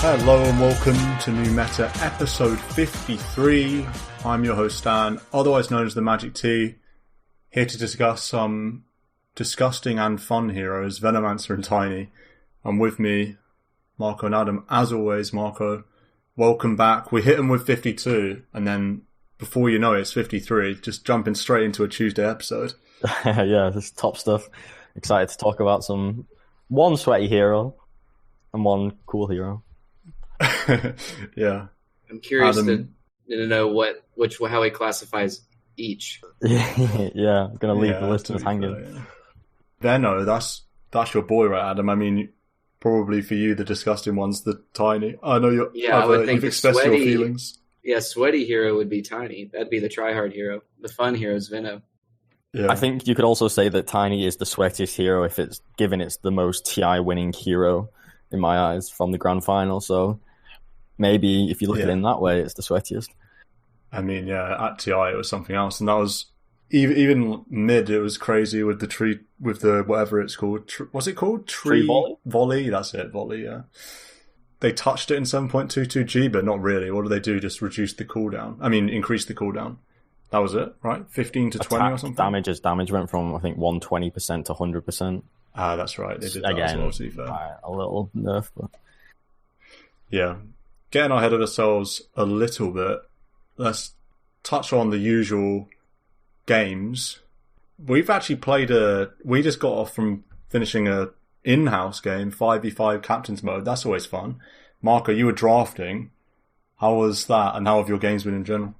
Hello and welcome to New Meta episode 53. I'm your host Stan, otherwise known as the Magic T, here to discuss some disgusting and fun heroes, Venomancer and Tiny. And with me, Marco and Adam. As always, Marco, welcome back. We hit them with 52, and then before you know it, it's 53, just jumping straight into a Tuesday episode. Yeah, this is top stuff. Excited to talk about one sweaty hero and one cool hero. Yeah, I'm curious to know how he classifies each. Yeah, I'm gonna leave the listeners hanging. Yeah. Veno, that's your boy, right, Adam? I mean, probably for you, the disgusting one's the Tiny. I know you're. Yeah, I would think you've expressed your feelings. Yeah, sweaty hero would be Tiny. That'd be the tryhard hero. The fun hero is Veno. Yeah. I think you could also say that Tiny is the sweatiest hero if it's the most TI winning hero in my eyes from the grand final. So maybe if you look at it in that way, it's the sweatiest. I mean, yeah, at TI it was something else, and that was even mid. It was crazy with the tree, with the whatever it's called. What's it called? Tree volley. That's it, volley. Yeah. They touched it in 7.22G, but not really. What do they do? Just reduce the cooldown. I mean, increase the cooldown. That was it, right? 15 to 20 or something? Damage went from, I think, 120% to 100%. Ah, that's right. They did that again, as well, to be fair. A little nerf, but... Yeah. Getting ahead of ourselves a little bit, let's touch on the usual games. We've actually we just got off from finishing a in-house game, 5v5 captain's mode. That's always fun. Marco, you were drafting. How was that, and how have your games been in general?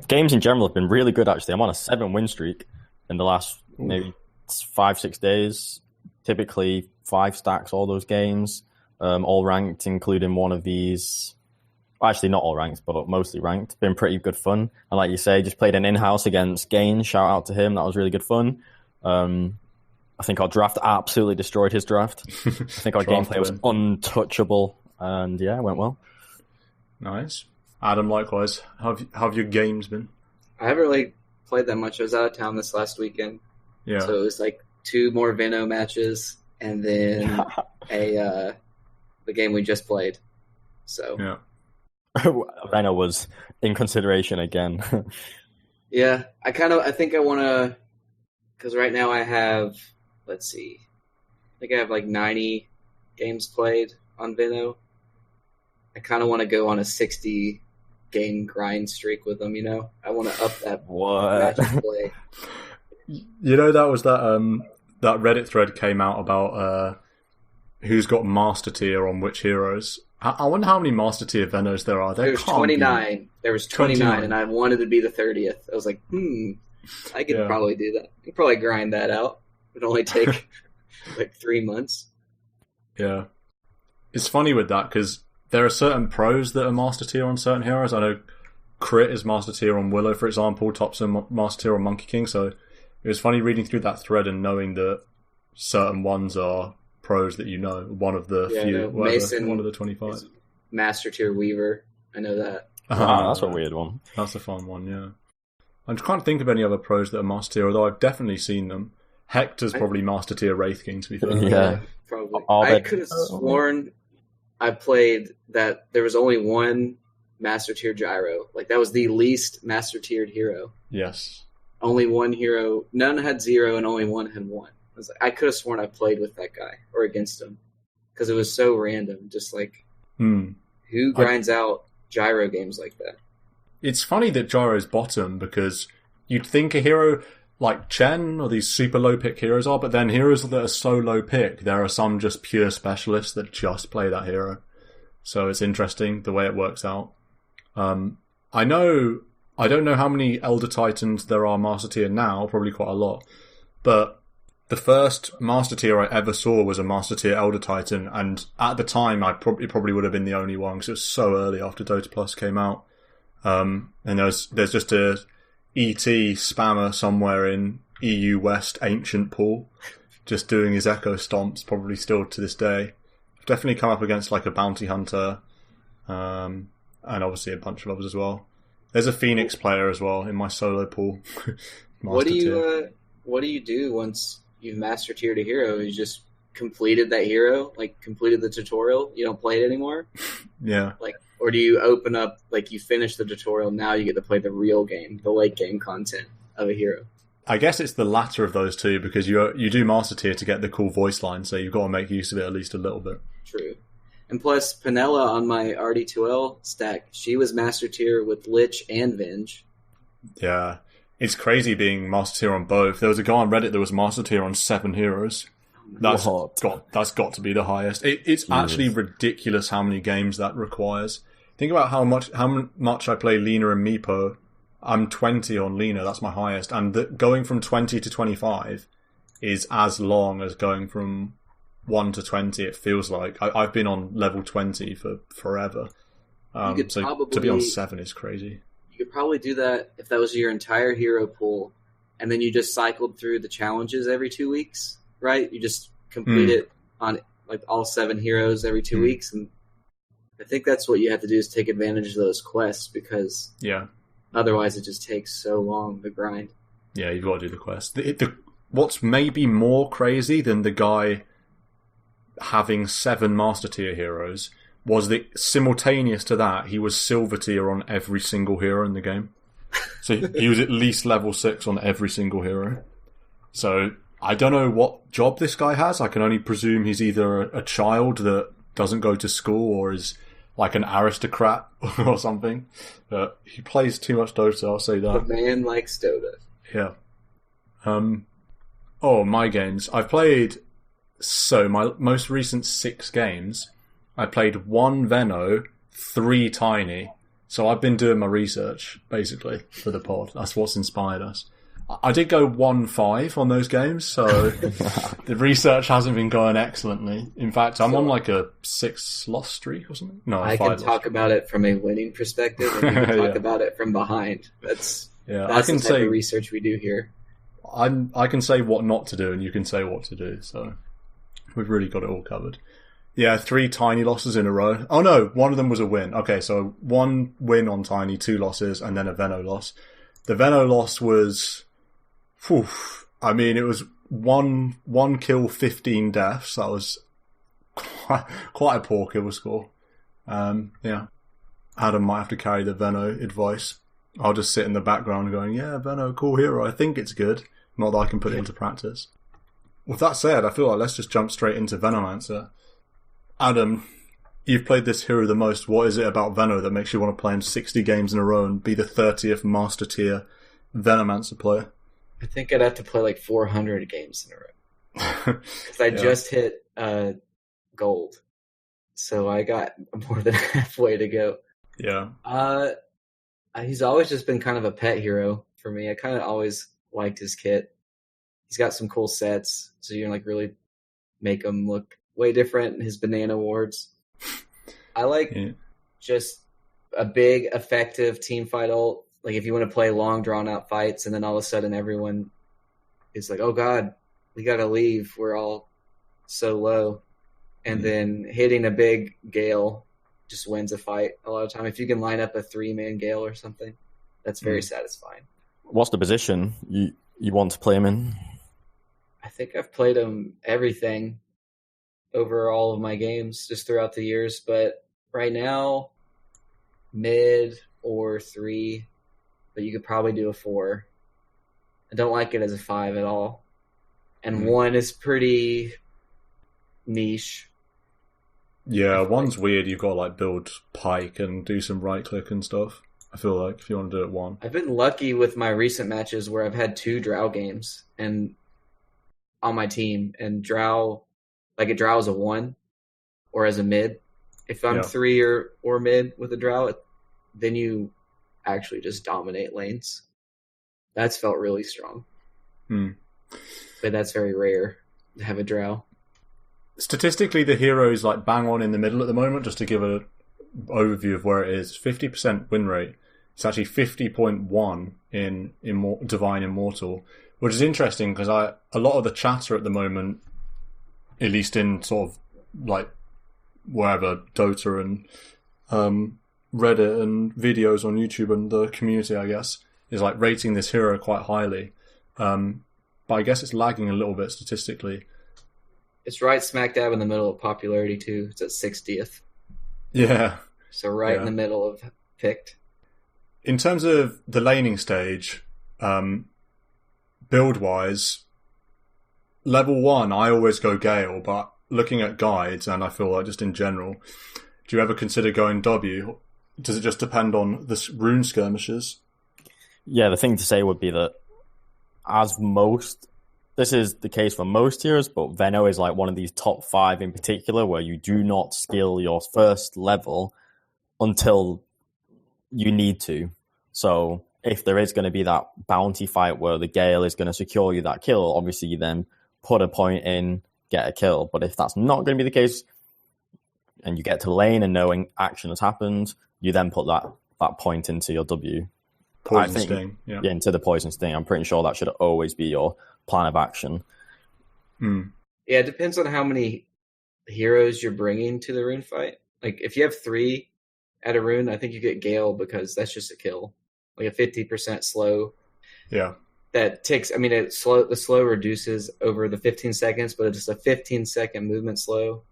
Games in general have been really good, actually. I'm on a 7-win streak in the last maybe 5-6 days. Typically 5 stacks, all those games. All ranked, including one of these. Actually, not all ranked, but mostly ranked. Been pretty good fun. And like you say, just played an in-house against Gain. Shout out to him. That was really good fun. I think our draft absolutely destroyed his draft. I think our gameplay was untouchable. And yeah, it went well. Nice. Adam, likewise. How have your games been? I haven't really played that much. I was out of town this last weekend. Yeah. So it was like 2 more Veno matches and then the game we just played. So yeah. Veno was in consideration again. Yeah, I think I want to, because right now I have, let's see, I think I have like 90 games played on Veno. I kind of want to go on a 60 game grind streak with them, you know? I want to up that match play. You know, that was that Reddit thread came out about who's got master tier on which heroes. I wonder how many master tier Venos there are. There was 29. There was 29, and I wanted to be the 30th. I was like, I could probably do that. I could probably grind that out. It would only take like 3 months. Yeah. It's funny with that, because there are certain pros that are master tier on certain heroes. I know Crit is master tier on Willow, for example. Topson master tier on Monkey King. So it was funny reading through that thread and knowing that certain ones are pros that you know. One of the few, Mason, one of the 25. Master tier Weaver. I know that. That's a weird one. That's a fun one, yeah. I just can't think of any other pros that are master tier, although I've definitely seen them. Hector's probably master tier Wraith King, to be fair. Yeah, probably. I could have sworn I played that there was only one master tier Gyro. Like, that was the least master tiered hero. Yes. Only one hero. None had 0 and only one had 1. I could have sworn I played with that guy or against him because it was so random. Just like, who grinds out Gyro games like that? It's funny that Gyro's bottom, because you'd think a hero like Chen or these super low pick heroes are, but then heroes that are so low pick, there are some just pure specialists that just play that hero. So it's interesting the way it works out. I don't know how many Elder Titans there are master tier now, probably quite a lot, but the first master tier I ever saw was a master tier Elder Titan, and at the time it probably would have been the only one because it was so early after Dota Plus came out. And there's just a ET spammer somewhere in EU West ancient pool just doing his echo stomps, probably still to this day. I've definitely come up against like a bounty hunter, and obviously a bunch of others as well. There's a Phoenix player as well in my solo pool. What do you do once you've master tiered a hero? You just completed that hero, like completed the tutorial, you don't play it anymore? Yeah. Like, or do you open up, like you finish the tutorial, now you get to play the real game, the late game content of a hero? I guess it's the latter of those two, because you do Master Tier to get the cool voice line, so you've got to make use of it at least a little bit. True. And plus, Penella on my RD2L stack, she was Master Tier with Lich and Venge. Yeah. It's crazy being Master Tier on both. There was a guy on Reddit that was Master Tier on 7 heroes. That's got to be the highest. It's actually ridiculous how many games that requires. Think about how much I play Lina and Meepo. I'm 20 on Lina, that's my highest. And going from 20 to 25 is as long as going from 1 to 20, it feels like. I've been on level 20 for forever. So to be on 7 is crazy. You could probably do that if that was your entire hero pool, and then you just cycled through the challenges every 2 weeks, right? You just complete it on like all 7 heroes every 2 weeks, and I think that's what you have to do, is take advantage of those quests, because otherwise it just takes so long to grind. Yeah, you've got to do the quest. What's maybe more crazy than the guy having 7 Master Tier heroes was that simultaneous to that, he was Silver Tier on every single hero in the game. So he was at least level 6 on every single hero. So I don't know what job this guy has. I can only presume he's either a child that doesn't go to school or is like an aristocrat or something. But he plays too much Dota, I'll say that. The man likes Dota. Yeah. My games. I've played... So, my most recent 6 games, I played 1 Veno, 3 Tiny. So I've been doing my research, basically, for the pod. That's what's inspired us. I did go 1-5 on those games, so the research hasn't been going excellently. In fact, I'm on like a 6 loss streak or something. No, I can talk about it from a winning perspective, and you can talk about it from behind. That's the type of research we do here. I can say what not to do, and you can say what to do, so we've really got it all covered. Yeah, 3 Tiny losses in a row. Oh no, one of them was a win. Okay, so 1 win on Tiny, 2 losses, and then a Veno loss. The Veno loss was... it was 1 kill, 15 deaths. That was quite a poor kill score. Adam might have to carry the Veno advice. I'll just sit in the background going, yeah, Veno, cool hero, I think it's good. Not that I can put it into practice. With that said, I feel like let's just jump straight into Venomancer. Adam, you've played this hero the most. What is it about Veno that makes you want to play him 60 games in a row and be the 30th Master Tier Venomancer player? I think I'd have to play like 400 games in a row. Because I just hit gold. So I got more than halfway to go. Yeah. He's always just been kind of a pet hero for me. I kind of always liked his kit. He's got some cool sets, so you can like really make him look way different. His banana wards. I like just a big, effective team fight ult. Like if you want to play long, drawn out fights, and then all of a sudden everyone is like, "Oh God, we gotta leave. We're all so low," and then hitting a big Gale just wins a fight a lot of time. If you can line up a 3-man Gale or something, that's very satisfying. What's the position you want to play him in? I think I've played him everything over all of my games just throughout the years, but right now, mid or 3, but you could probably do a 4. I don't like it as a 5 at all. And 1 is pretty niche. Yeah, 1's weird. You've got to like build Pike and do some right click and stuff. I feel like if you want to do it 1. I've been lucky with my recent matches where I've had 2 Drow games and on my team, and Drow, like a Drow is a 1 or as a mid. If I'm 3 or mid with a Drow, then you actually just dominate lanes. That's felt really strong. But that's very rare to have a Drow. Statistically, the hero is like bang on in the middle at the moment. Just to give an overview of where it is, 50% win rate. It's actually 50.1 in Divine Immortal, which is interesting because a lot of the chatter at the moment, at least in sort of like wherever, Dota and Reddit and videos on YouTube and the community, I guess, is like rating this hero quite highly. But I guess it's lagging a little bit statistically. It's right smack dab in the middle of popularity too. It's at 60th, Yeah. so right Yeah. in the middle of picked. In terms of the laning stage, build-wise, level 1, I always go Gale, but looking at guides, and I feel like just in general, do you ever consider going W? Does it just depend on the rune skirmishes? Yeah, the thing to say would be that this is the case for most heroes, but Veno is like one of these top 5 in particular where you do not skill your first level until you need to. So if there is going to be that bounty fight where the Gale is going to secure you that kill, obviously you then put a point in, get a kill. But if that's not going to be the case, and you get to lane and knowing action has happened, you then put that point into your W. Poison sting. Yeah, into the poison sting. I'm pretty sure that should always be your plan of action. Mm. Yeah, it depends on how many heroes you're bringing to the rune fight. Like, if you have 3 at a rune, I think you get Gale because that's just a kill. Like a 50% slow. Yeah. That takes, the slow reduces over the 15 seconds, but it's just a 15-second movement slow.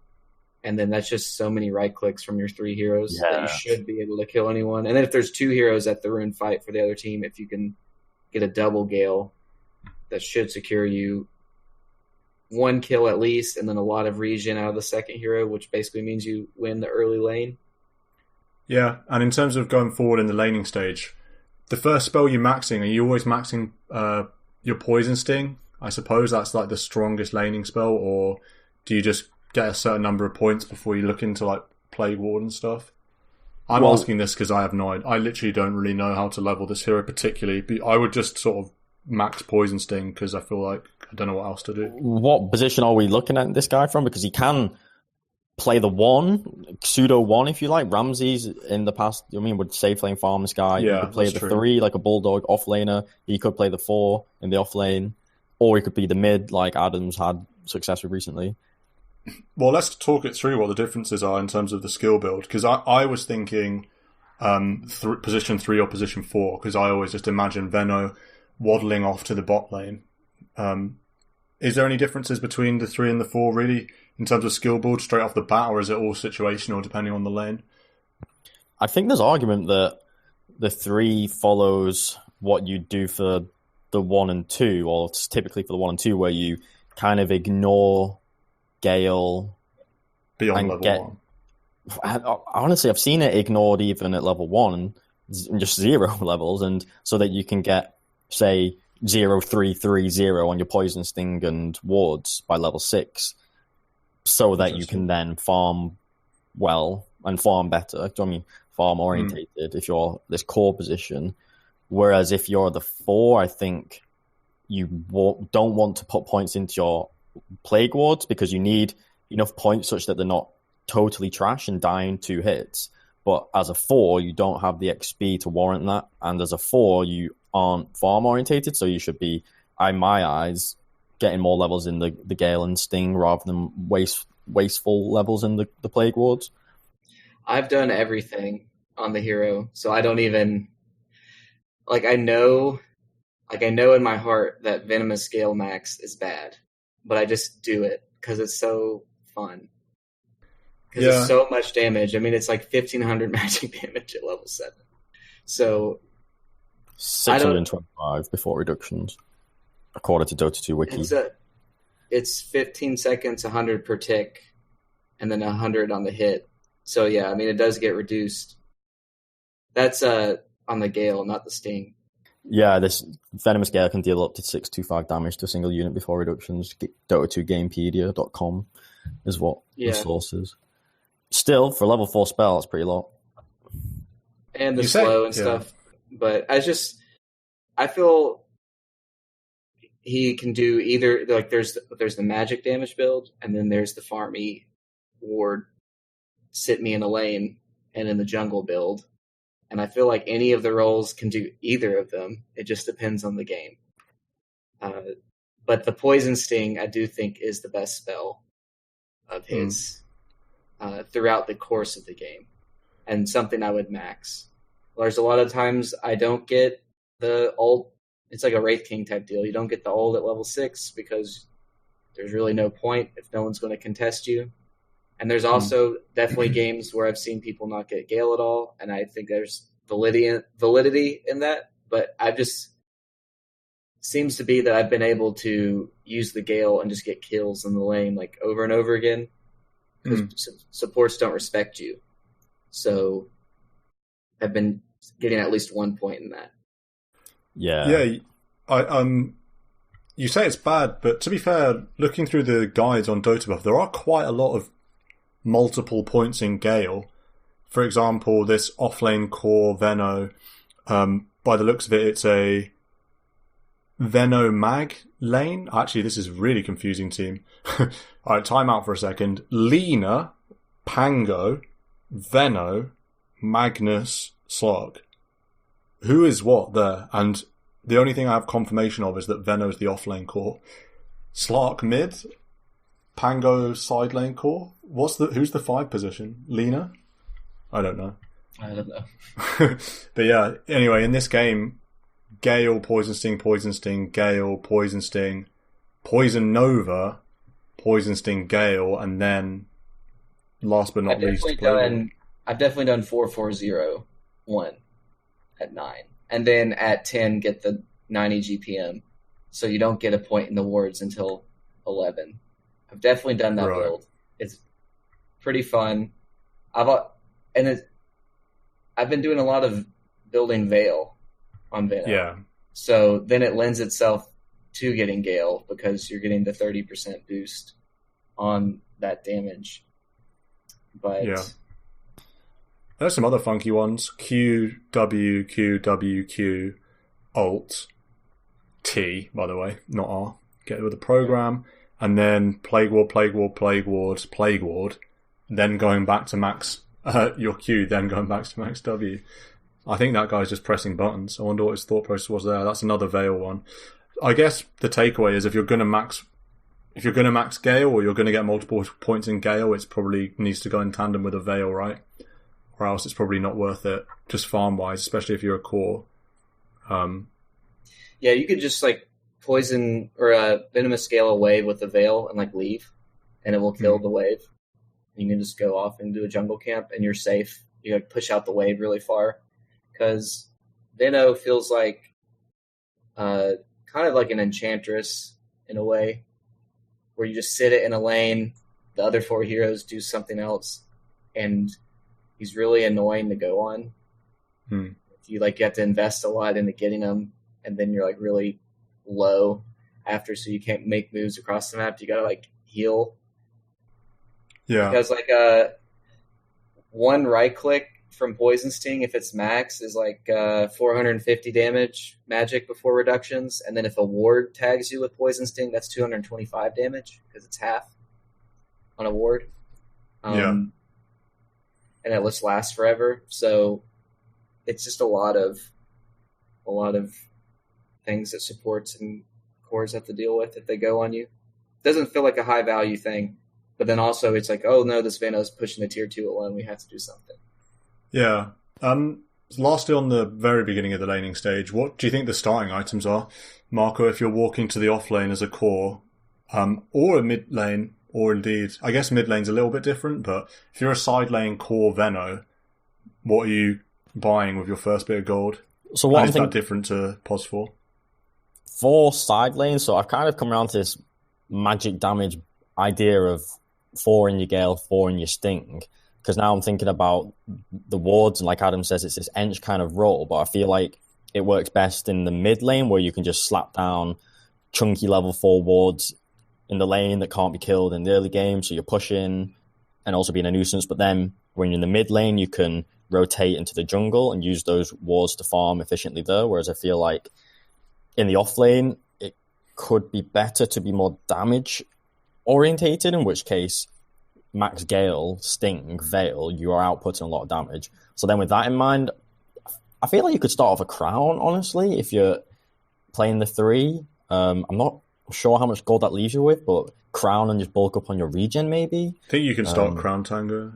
And then that's just so many right clicks from your 3 heroes that you should be able to kill anyone. And then if there's 2 heroes at the rune fight for the other team, if you can get a double Gale, that should secure you 1 kill at least, and then a lot of regen out of the second hero, which basically means you win the early lane. Yeah, and in terms of going forward in the laning stage, the first spell you're maxing, are you always maxing your poison sting? I suppose that's like the strongest laning spell, or do you just get a certain number of points before you look into like Plague Ward and stuff? I'm asking this because I have no idea. I literally don't really know how to level this hero particularly. But I would just sort of max poison sting because I feel like I don't know what else to do. What position are we looking at this guy from? Because he can play the 1, pseudo 1 if you like. Ramsey's in the past, would safe lane farm this guy. Yeah, he could play the true. 3 like a bulldog off laner. He could play the 4 in the off lane, or he could be the mid like Adams had success with recently. Well, let's talk it through what the differences are in terms of the skill build, because I was thinking position 3 or position 4, because I always just imagine Veno waddling off to the bot lane. Is there any differences between the 3 and the 4 really in terms of skill build straight off the bat, or is it all situational depending on the lane? I think there's argument that the 3 follows what you do for the 1 and 2, or typically for the 1 and 2, where you kind of ignore Gale beyond level 1. Honestly, I've seen it ignored even at level 1 and just 0 levels, and so that you can get, say, 0-3-3-0 on your poison sting and wards by level 6, so that you can then farm well and farm better. Farm orientated if you're this core position. Whereas if you're the 4, I think you don't want to put points into your plague wards because you need enough points such that they're not totally trash and dying 2 hits. But as a 4, you don't have the XP to warrant that, and as a 4, you aren't farm orientated, so you should be, in my eyes, getting more levels in the Gale and Sting rather than wasteful levels in the plague wards. I've done everything on the hero, so I don't even I know in my heart that Venomous Gale Max is bad, but I just do it because it's so fun. Because it's so much damage. It's like 1,500 magic damage at level 7. So 625 before reductions, according to Dota 2 wiki. It's 15 seconds, 100 per tick, and then 100 on the hit. So yeah, it does get reduced. That's on the Gale, not the Sting. Yeah, this Venomous Gale can deal up to 625 damage to a single unit before reductions. Dota2Gamepedia.com is what the source is. Still, for level 4 spell, that's pretty low. And the slow and stuff. But I feel he can do either, there's the magic damage build, and then there's the farmy ward, sit me in a lane, and in the jungle build. And I feel like any of the roles can do either of them. It just depends on the game. But the Poison Sting, I do think, is the best spell of his throughout the course of the game. And something I would max. There's a lot of times I don't get the ult. It's like a Wraith King type deal. You don't get the ult at level 6 because there's really no point if no one's going to contest you. And there's also definitely games where I've seen people not get Gale at all, and I think there's validity in that. But I've just seems to be that I've been able to use the Gale and just get kills in the lane like over and over again because supports don't respect you. So I've been getting at least 1 point in that. Yeah. You say it's bad, but to be fair, looking through the guides on DotA Buff, there are quite a lot of multiple points in Gale. For example, this offlane core Veno, by the looks of it, it's a Veno mag lane. Actually, this is a really confusing team. Alright, time out for a second. Lina, Pango, Veno, Magnus, Slug. Who is what there? And the only thing I have confirmation of is that Veno is the offlane core. Slark mid, Pango side lane core. Who's the 5 position? Lina? I don't know. But yeah, anyway, in this game, Gale, Poison Sting, Gale, Poison Sting, Poison Nova, Poison Sting, Gale, and then last but not least, I've definitely done 4-4-0-1 at 9. And then at 10 get the 90 GPM. So you don't get a point in the wards until 11. I've definitely done that build. It's pretty fun. I've been doing a lot of building Veil on Veno. Yeah. So then it lends itself to getting Gale because you're getting the 30% boost on that damage. But yeah. There's some other funky ones. Q, W, Q, W, Q, Alt, T, by the way, not R. Get it with the program. And then Plague Ward, Plague Ward, Plague Ward, Plague Ward. Then going back to max your Q, then going back to max W. I think that guy's just pressing buttons. I wonder what his thought process was there. That's another Veil one. I guess the takeaway is if you're going to max Gale or you're going to get multiple points in Gale, it probably needs to go in tandem with a Veil, right? Or else it's probably not worth it, just farm-wise, especially if you're a core. Yeah, you could just like poison or venomous scale a wave with a Veil and like leave, and it will kill the wave. You can just go off and do a jungle camp, and you're safe. You like push out the wave really far, because Veno feels like kind of like an enchantress in a way, where you just sit it in a lane, the other 4 heroes do something else, and he's really annoying to go on. You have to invest a lot into getting him, and then you're like really low after, so you can't make moves across the map. You gotta like heal. Yeah. Because like one right click from Poison Sting, if it's max, is like 450 damage magic before reductions, and then if a ward tags you with Poison Sting, that's 225 damage because it's half on a ward. And it just lasts forever. So it's just a lot of things that supports and cores have to deal with if they go on you. It doesn't feel like a high value thing, but then also it's like, oh no, this Veno's pushing the tier 2 alone. We have to do something. Yeah. Lastly, on the very beginning of the laning stage, what do you think the starting items are, Marco? If you're walking to the off lane as a core, or a mid lane, or indeed, I guess mid lane's a little bit different, but if you're a side lane core Veno, what are you buying with your first bit of gold? So what is that different to POS 4? For side lane, so I've kind of come around to this magic damage idea of 4 in your Gale, 4 in your Sting, because now I'm thinking about the wards, and like Adam says, it's this Ench kind of role, but I feel like it works best in the mid lane where you can just slap down chunky level 4 wards in the lane that can't be killed in the early game, so you're pushing and also being a nuisance. But then when you're in the mid lane, you can rotate into the jungle and use those wards to farm efficiently there, whereas I feel like in the off lane, it could be better to be more damage orientated, in which case max Gale, Sting, Veil, you are outputting a lot of damage. So then with that in mind, I feel like you could start off a Crown, honestly, if you're playing the 3. I'm not sure how much gold that leaves you with, but Crown and just bulk up on your regen, maybe. I think you can start Crown Tango.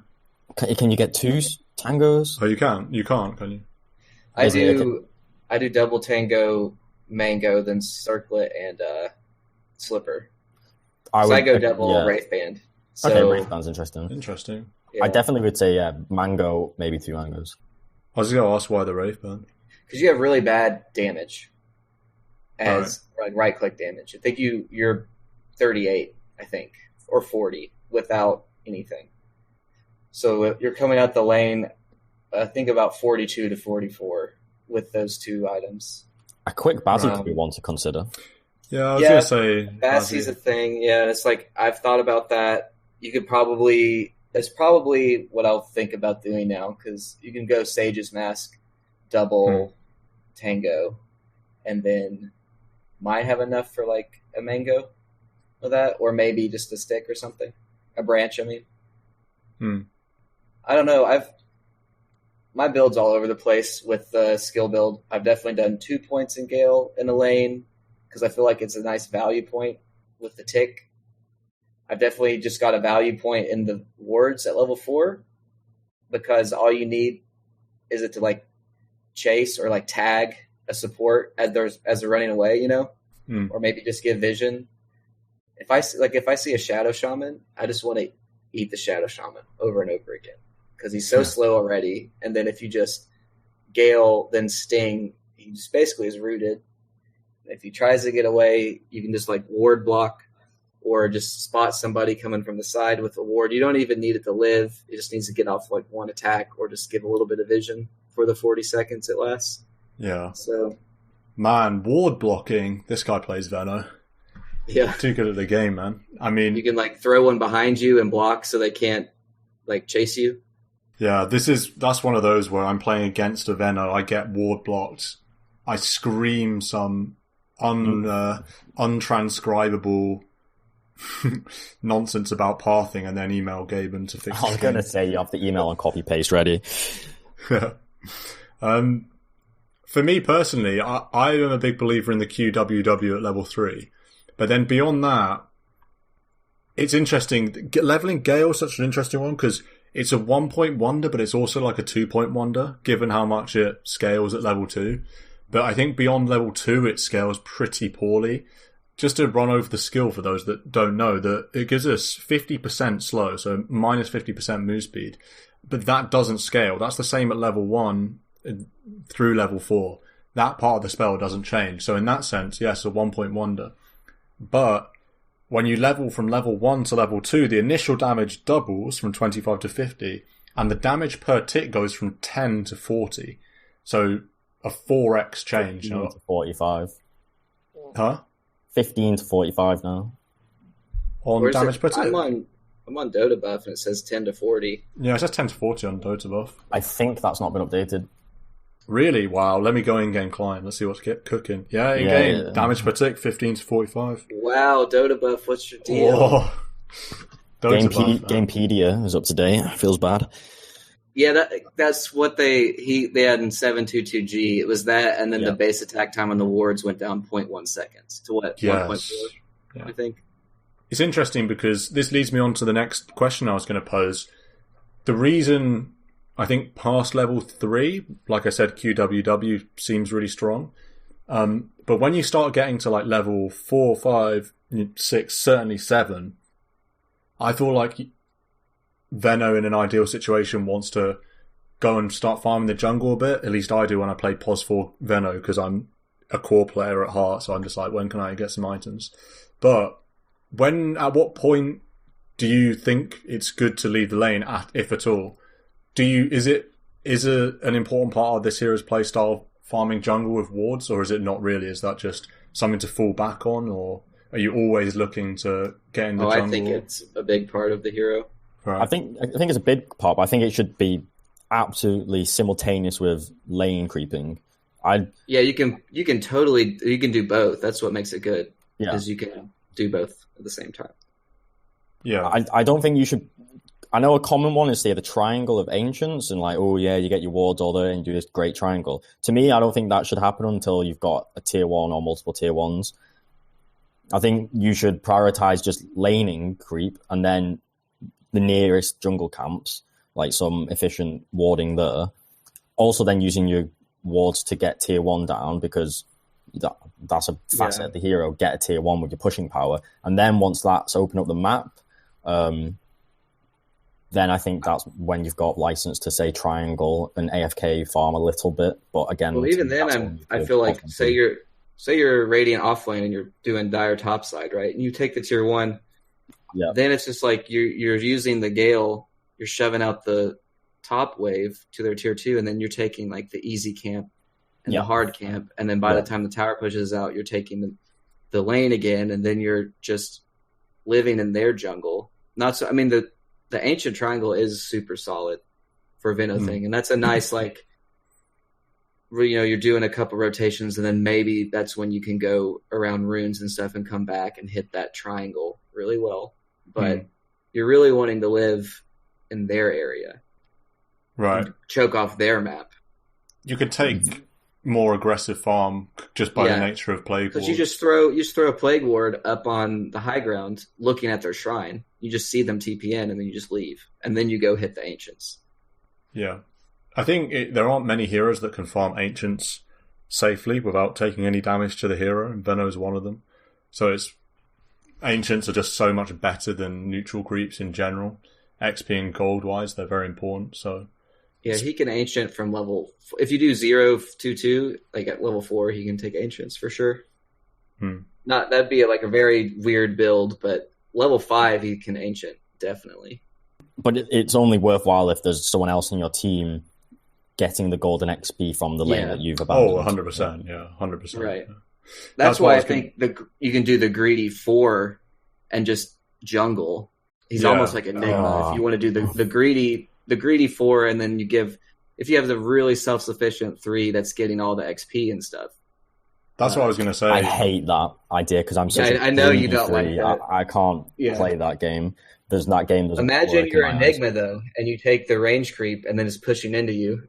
Can you get 2 Tangos? Oh, you can. You can't, can you? I do double Tango, Mango, then Circlet, and Slipper. I go double Wraith Band. So, okay, Wraith Band's interesting. Interesting. yeah. I definitely would say Mango, maybe 2 Mangoes. I was going to ask why the Wraith Band. Because you have really bad damage as like right-click damage. I think you're 38, I think, or 40 without anything. So you're coming out the lane, I think about 42 to 44 with those 2 items. A quick Bazzi could be one to consider. Yeah, I was going to say... Bassie's a thing, yeah. It's like, I've thought about that. You could probably... That's probably what I'll think about doing now, because you can go Sage's Mask, double Tango, and then might have enough for like a mango with that, or maybe just a stick or something. A branch, I mean. I don't know. My build's all over the place with the skill build. I've definitely done 2 points in Gale in a lane, because I feel like it's a nice value point with the tick. I've definitely just got a value point in the wards at level 4, because all you need is it to like chase or like tag a support as they're running away, or maybe just give vision. If I see a Shadow Shaman, I just want to eat the Shadow Shaman over and over again, because he's so slow already. And then if you just Gale, then Sting, he just basically is rooted. If he tries to get away, you can just like ward block, or just spot somebody coming from the side with a ward. You don't even need it to live. It just needs to get off like one attack, or just give a little bit of vision for the 40 seconds it lasts. Yeah. So, man, ward blocking. This guy plays Veno. Yeah. Too good at the game, man. I mean, you can like throw one behind you and block so they can't like chase you. Yeah, that's one of those where I'm playing against a Veno. I get ward blocked. I scream some untranscribable nonsense about pathing, and then email Gaben to fix it. I was going to say you have the email and copy paste ready. For me personally, I am a big believer in the QWW at level 3. But then beyond that, it's interesting. Leveling Gale is such an interesting one, because it's a 1-point wonder, but it's also like a 2-point wonder, given how much it scales at level 2. But I think beyond level 2, it scales pretty poorly. Just to run over the skill for those that don't know, that it gives us 50% slow, so minus 50% move speed. But that doesn't scale. That's the same at level 1 through level 4. That part of the spell doesn't change. So in that sense, yes, a 1-point wonder. But when you level from level 1 to level 2, the initial damage doubles from 25 to 50, and the damage per tick goes from 10 to 40. So a 4x change. 15 to 45. Huh? 15 to 45 now. On damage per tick? I'm on DotA buff, and it says 10 to 40. Yeah, it says 10 to 40 on DotA buff. I think that's not been updated. Really? Wow. Let me go in-game climb. Let's see what's cooking. Yeah, in-game. Yeah. Damage per tick, 15 to 45. Wow, DotA buff, what's your deal? Oh. Gamepedia is up to date. Feels bad. Yeah, that's what they had in 722G. It was that, and then the base attack time on the wards went down 0.1 seconds to what? Yes. 1.4, I think. It's interesting because this leads me on to the next question I was going to pose. The reason I think past level 3, like I said, QWW seems really strong. But when you start getting to like level 4, 5, 6, certainly 7, I feel like Veno in an ideal situation wants to go and start farming the jungle a bit. At least I do when I play POS 4 Veno, because I'm a core player at heart, so I'm just like, when can I get some items? But at what point do you think it's good to leave the lane, if at all? Is an important part of this hero's playstyle farming jungle with wards, or is it not really? Is that just something to fall back on, or are you always looking to get in the jungle? I think it's a big part of the hero. Right. I think it's a big part, but I think it should be absolutely simultaneous with lane creeping. You can do both. That's what makes it good. Yeah, because you can do both at the same time. Yeah, I don't think you should. I know a common one is say the triangle of ancients, and like, oh yeah, you get your wards all there and you do this great triangle. To me, I don't think that should happen until you've got a tier 1 or multiple tier 1s. I think you should prioritize just laning creep, and then the nearest jungle camps, like some efficient warding there. Also then using your wards to get tier 1 down, because that's a facet of the hero. Get a tier 1 with your pushing power, and then once that's opened up the map, then I think that's when you've got license to say triangle and AFK farm a little bit. But again, well, even then, I feel like say you're Radiant offlane and you're doing Dire topside, right? And you take the tier 1, then it's just like you're using the Gale, you're shoving out the top wave to their tier 2, and then you're taking like the easy camp and the hard camp, and then by the time the tower pushes out, you're taking the lane again, and then you're just living in their jungle. Not so. I mean, the ancient triangle is super solid for a Veno thing, and that's a nice like. You're doing a couple rotations, and then maybe that's when you can go around runes and stuff and come back and hit that triangle really well. But you're really wanting to live in their area, right? Choke off their map. You could take more aggressive farm just by the nature of plague ward. Because you just throw a plague ward up on the high ground, looking at their shrine. You just see them TPN, and then you just leave, and then you go hit the ancients. Yeah. I think there aren't many heroes that can farm ancients safely without taking any damage to the hero, and Veno is one of them. So ancients are just so much better than neutral creeps in general. XP and gold wise, they're very important. So yeah, he can ancient from level. If you do 0-2-2, like at level 4, he can take ancients for sure. That'd be like a very weird build, but level 5 he can ancient definitely. But it's only worthwhile if there's someone else in your team getting the golden XP from the lane that you've abandoned. 100%, 100%. Right. That's why I think you can do the greedy 4 and just jungle. He's almost like Enigma. If you want to do the greedy 4, and then if you have the really self-sufficient 3 that's getting all the XP and stuff. That's what I was going to say. I hate that idea because I'm such I know you don't like that. I can't play that game. Imagine you're Enigma though, and you take the range creep, and then it's pushing into you,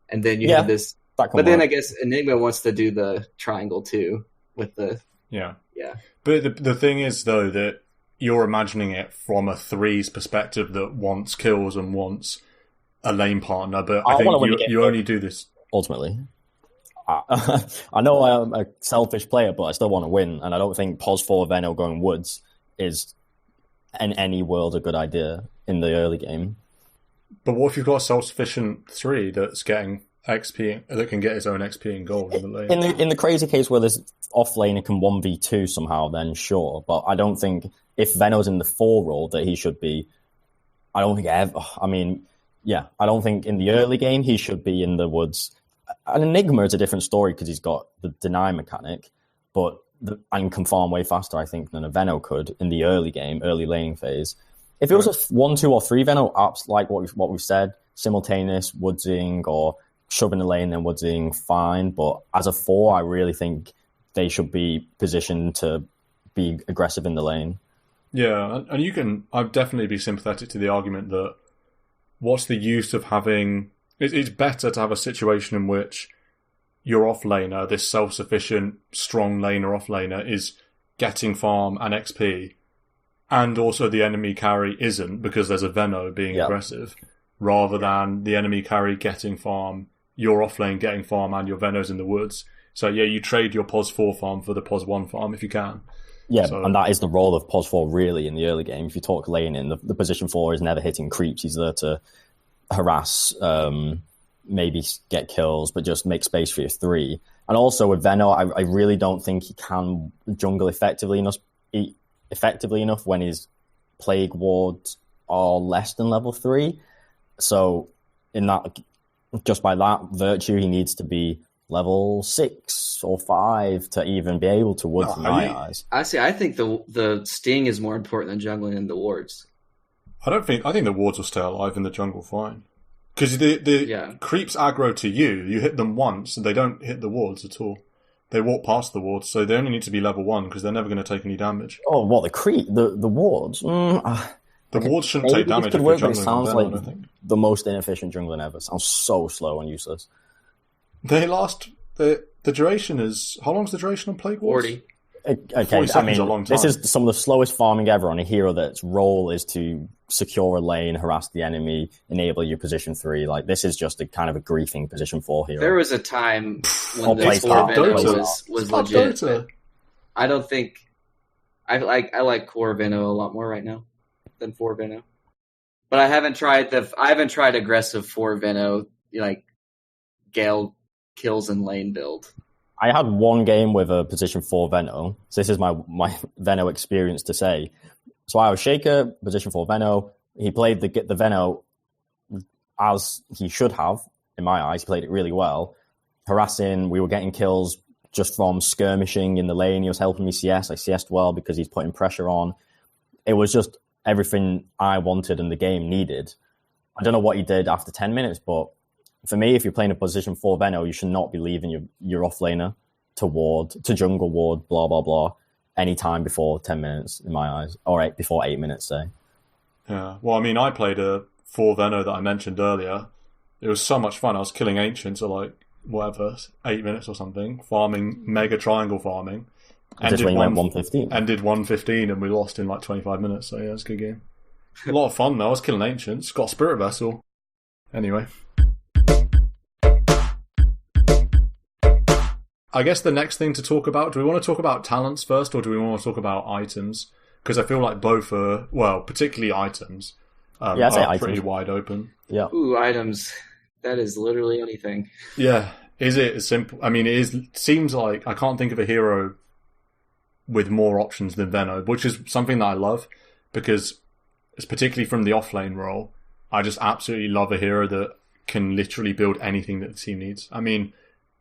and then you have this. But then I guess Enigma wants to do the triangle too with the yeah. But the thing is though that you're imagining it from a 3's perspective that wants kills and wants a lane partner. But I think you only do this ultimately. I know I'm a selfish player, but I still want to win, and I don't think POS 4 Veno going woods is in any world a good idea in the early game. But what if you've got a self-sufficient 3 that's getting XP, that can get his own XP and gold in the lane? In the crazy case where there's off lane and can 1v2 somehow, then sure. But I don't think if Veno's in the 4 role that he should be. I don't think I don't think in the early game he should be in the woods. An Enigma is a different story because he's got the deny mechanic, and can farm way faster, I think, than a Veno could in the early game, early laning phase. If it was a 1, 2, or 3 Veno, apps like what we've said, simultaneous woodsing or shoving the lane and woodsing, fine. But as a 4, I really think they should be positioned to be aggressive in the lane. Yeah, and I'd definitely be sympathetic to the argument that what's the use of having... It's better to have a situation in which your off-laner, this self-sufficient, strong laner off-laner, is getting farm and XP, and also the enemy carry isn't, because there's a Veno being aggressive, rather than the enemy carry getting farm, your off-lane getting farm, and your Venos in the woods. So yeah, you trade your POS 4 farm for the POS 1 farm if you can. Yeah, and that is the role of POS 4 really in the early game. If you talk laning, the position 4 is never hitting creeps. He's there to harass, maybe get kills, but just make space for your 3. And also with Veno, I really don't think he can jungle effectively enough when his plague wards are less than level 3. So just by that virtue, he needs to be level 6 or 5 to even be able to woods in my eyes. I think the sting is more important than jungling in the wards. I think the wards will stay alive in the jungle fine. Because the creeps aggro to you hit them once, and they don't hit the wards at all. They walk past the wards, so they only need to be level 1, because they're never going to take any damage. Oh, what, the wards? The wards shouldn't take damage if you're jungling. It sounds like the most inefficient jungling ever. It sounds so slow and useless. They last... The duration is... How long is the duration on Plague Wards? 40. Okay, I mean, this is some of the slowest farming ever on a hero that's role is to secure a lane, harass the enemy, enable your position 3. Like, this is just a kind of a griefing position 4 hero. There was a time when the play 4 style. Veno Play was legit. Dota. I don't think I like core Veno a lot more right now than 4 Veno. But I haven't tried aggressive 4 Veno, like Gale kills and lane build. I had one game with a position 4 Veno, so this is my Veno experience to say. So I was Shaker, position 4 Veno. He played the Veno as he should have, in my eyes. He played it really well. Harassing, we were getting kills just from skirmishing in the lane. He was helping me CS. I CS'd well because he's putting pressure on. It was just everything I wanted and the game needed. I don't know what he did after 10 minutes, but for me, if you're playing a position 4 Veno, you should not be leaving your offlaner to jungle ward, blah, blah, blah, any time before 10 minutes, in my eyes. Or before 8 minutes, say. Yeah. Well, I mean, I played a 4 Veno that I mentioned earlier. It was so much fun. I was killing Ancients at like, 8 minutes or something, farming, mega triangle farming. Just when you went 115. And did 115 and we lost in like 25 minutes. So yeah, it's a good game. A lot of fun though. I was killing Ancients. Got a Spirit Vessel. Anyway. I guess the next thing to talk about, do we want to talk about talents first or do we want to talk about items? Because I feel like both are, well, particularly items, are pretty wide open. Yeah. Ooh, items. That is literally anything. Yeah. Is it as simple? I mean, it seems like I can't think of a hero with more options than Veno, which is something that I love because it's particularly from the offlane role. I just absolutely love a hero that can literally build anything that the team needs. I mean,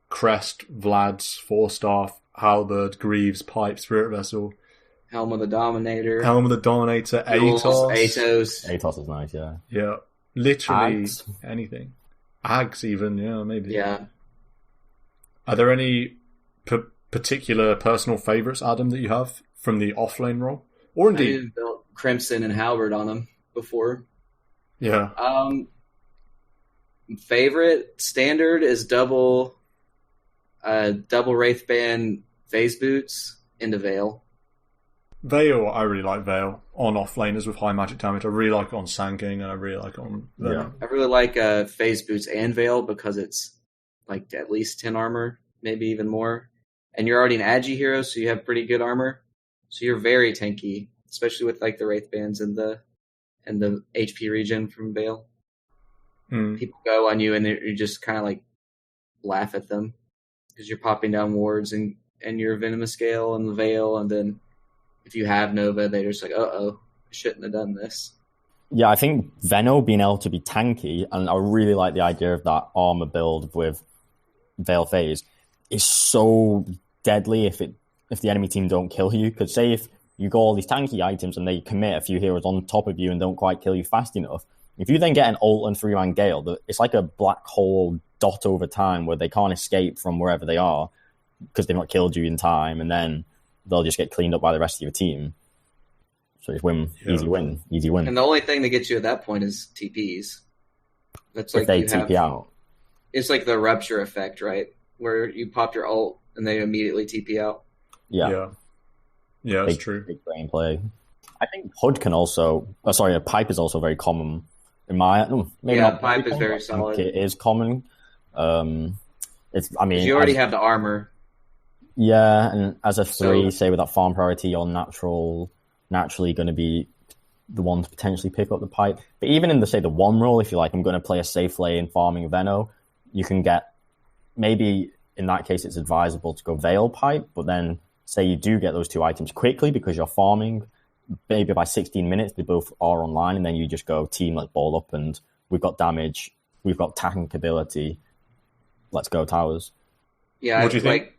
Crest, Vlad's, Forstaff, Halberd, Greaves, Pipe, Spirit Vessel, Helm of the Dominator, Atos. Atos is nice, yeah. Yeah, literally Ags. Anything. Ags even, yeah, maybe. Yeah. Are there any particular personal favourites, Adam, that you have from the offlane role? Or indeed... I built Crimson and Halberd on them before. Yeah. Favorite standard is double Wraithband Phase Boots into Veil. Veil, I really like Veil on offlaners with high magic damage. I really like it on Sand King and I really like it on Venom. Yeah. I really like Phase Boots and Veil because it's like at least 10 armor, maybe even more. And you're already an Agi hero, so you have pretty good armor. So you're very tanky, especially with like the Wraithbands and the HP regen from Veil. People go on you and you just kind of like laugh at them because you're popping down wards and your Venomous Scale and the Veil, and then if you have Nova, they're just like, I shouldn't have done this. Yeah, I think Veno being able to be tanky, and I really like the idea of that armor build with Veil Phase, is so deadly if the enemy team don't kill you. Because say if you go all these tanky items and they commit a few heroes on top of you and don't quite kill you fast enough, if you then get an ult and 3-man Gale, it's like a black hole dot over time where they can't escape from wherever they are because they've not killed you in time, and then they'll just get cleaned up by the rest of your team. So it's easy win. And the only thing that gets you at that point is TPs. That's like if they TP out. It's like the rupture effect, right? Where you pop your ult and they immediately TP out. Yeah, that's true. Big brain play. I think Hood can also... a Pipe is also very common. Pipe is very solid. It is common. You already have the armor. Yeah, and as a 3, say with that farm priority, you're naturally going to be the one to potentially pick up the Pipe. But even in the 1 role, if you're like, I'm going to play a safe lane farming Veno, you can get... Maybe in that case, it's advisable to go Veil Pipe, but then say you do get those 2 items quickly because you're farming, maybe by 16 minutes, they both are online, and then you just go team, like, ball up, and we've got damage, we've got tank ability, let's go towers. Yeah, what do you think?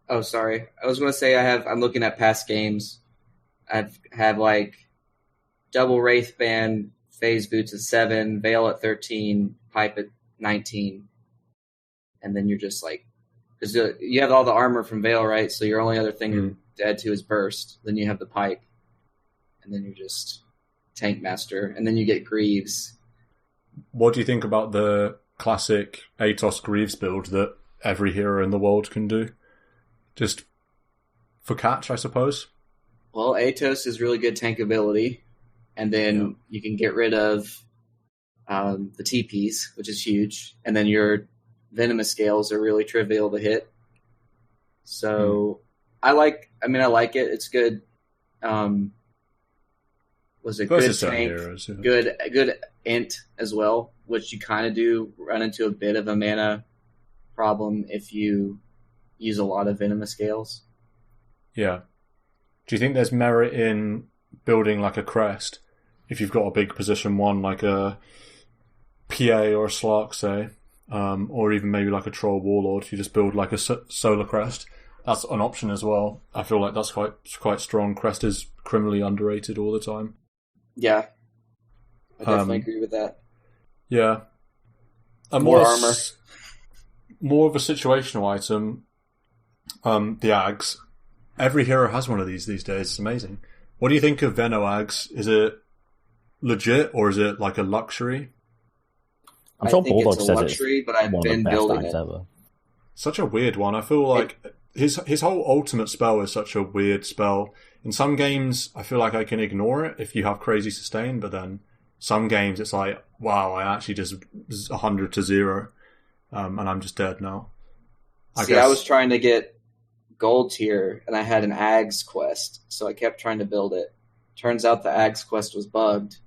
Oh, sorry. I was going to say I'm looking at past games. I've had like double Wraithband, Phase Boots at 7, Veil at 13, Pipe at 19. And then you're just like, because you have all the armor from Veil, right? So your only other thing to add to is Burst. Then you have the Pipe. And then you're just Tank Master. And then you get Greaves. What do you think about the classic Atos Greaves build that every hero in the world can do? Just for catch, I suppose. Well, Atos is really good tank ability. and then you can get rid of the TPs, which is huge, and then your venomous scales are really trivial to hit. So I like it. It's good. Was a good tank, heroes, good int as well, which you kind of do run into a bit of a mana problem if you use a lot of venomous scales. Yeah. Do you think there's merit in building like a crest if you've got a big position one like a PA or a Slark, say, or even maybe like a Troll Warlord? You just build like a solar crest. That's an option as well. I feel like that's quite strong. Crest is criminally underrated all the time. Yeah, I definitely agree with that. Yeah. More armor. More of a situational item. The Ags. Every hero has one of these days. It's amazing. What do you think of Veno Ags? Is it legit or is it like a luxury? I'm sure I think Bulldog it's a says luxury, it's but I've one been of the best building Ags it. ever. Such a weird one. I feel like his whole ultimate spell is such a weird spell. In some games, I feel like I can ignore it if you have crazy sustain, but then some games it's like, wow, I actually just 100 to 0, and I'm just dead now. I was trying to get gold tier, and I had an Ags quest, so I kept trying to build it. Turns out the Ags quest was bugged,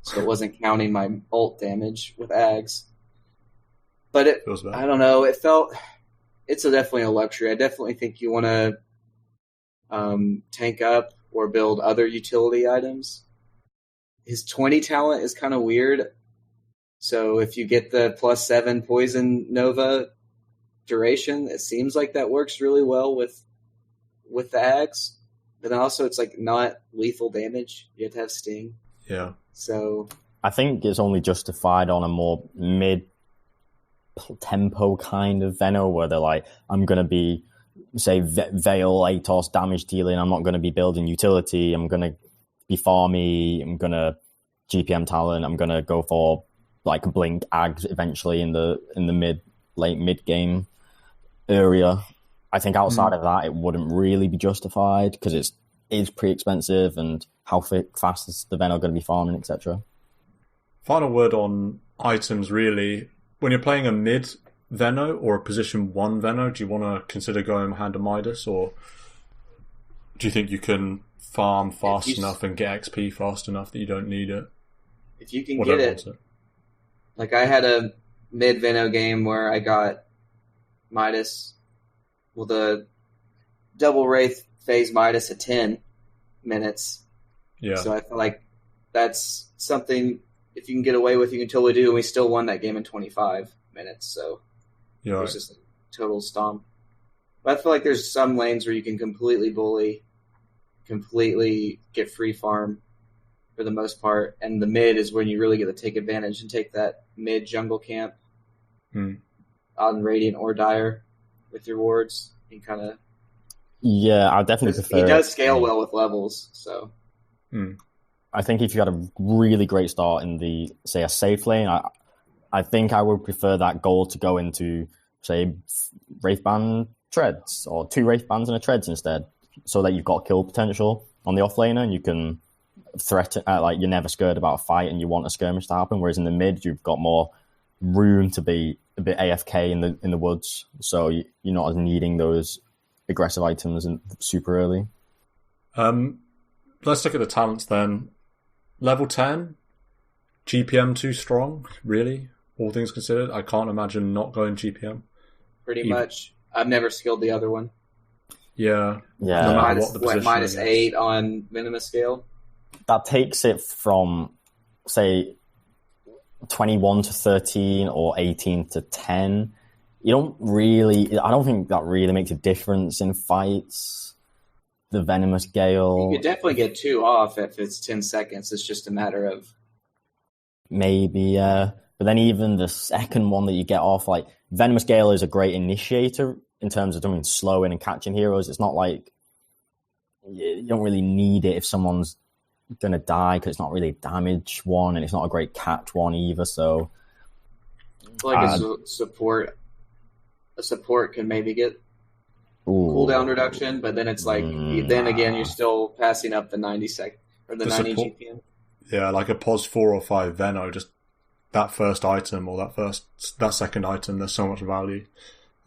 so it wasn't counting my ult damage with Ags. But I don't know, it's definitely a luxury. I definitely think you want to tank up or build other utility items. His 20 talent is kind of weird. So if you get the +7 Poison Nova duration, it seems like that works really well with the Ags. But then also it's like not lethal damage. You have to have Sting. Yeah. So I think it's only justified on a more mid-tempo kind of Veno where they're like, I'm going to be, say, Veil, Atos, damage dealing. I'm not going to be building utility. I'm going to be farmy. I'm going to GPM talent. I'm going to go for like Blink Ags eventually in the late mid game area. I think outside of that, it wouldn't really be justified because it is pretty expensive and how fast is the Veno going to be farming, etc. Final word on items, really. When you're playing a mid Veno or a position 1 Veno, do you want to consider going Hand of Midas, or do you think you can farm fast enough and get XP fast enough that you don't need it? If you can get it. Like I had a mid Veno game where I got Midas, well, the double Wraith phase Midas at 10 minutes. Yeah. So I feel like that's something, if you can get away with, you can totally do, and we still won that game in 25 minutes, so yeah, it was just a total stomp. But I feel like there's some lanes where you can completely bully, completely get free farm for the most part, and the mid is when you really get to take advantage and take that mid jungle camp on Radiant or Dire with your wards. You kind of... Yeah, I definitely prefer... He does scale well with levels, so... I think if you had a really great start in the, say, a safe lane, I think I would prefer that goal to go into, say, Wraithband Treads, or 2 Wraithbands and a Treads instead, so that you've got kill potential on the offlaner, and you can threaten, like, you're never scared about a fight and you want a skirmish to happen, whereas in the mid, you've got more room to be a bit AFK in the woods, so you're not as needing those aggressive items super early. Let's look at the talents then. Level 10, GPM too strong, really? All things considered, I can't imagine not going GPM. Pretty much. I've never skilled the other one. Yeah. No matter what the position minus 8 on Venomous scale. That takes it from, say, 21 to 13 or 18 to 10. I don't think that really makes a difference in fights. The Venomous Gale. You could definitely get 2 off if it's 10 seconds. It's just a matter of... Maybe, but then even the second one that you get off, like, Venomous Gale is a great initiator in terms of doing slowing and catching heroes. It's not like... You don't really need it if someone's going to die, because it's not really a damage one, and it's not a great catch one either, so... I feel like a support can maybe get cooldown reduction, but then it's like, then again, you're still passing up the 90 or the 90 GPM. Yeah, like a POS 4 or 5 Veno, just that first item or that second item, there's so much value.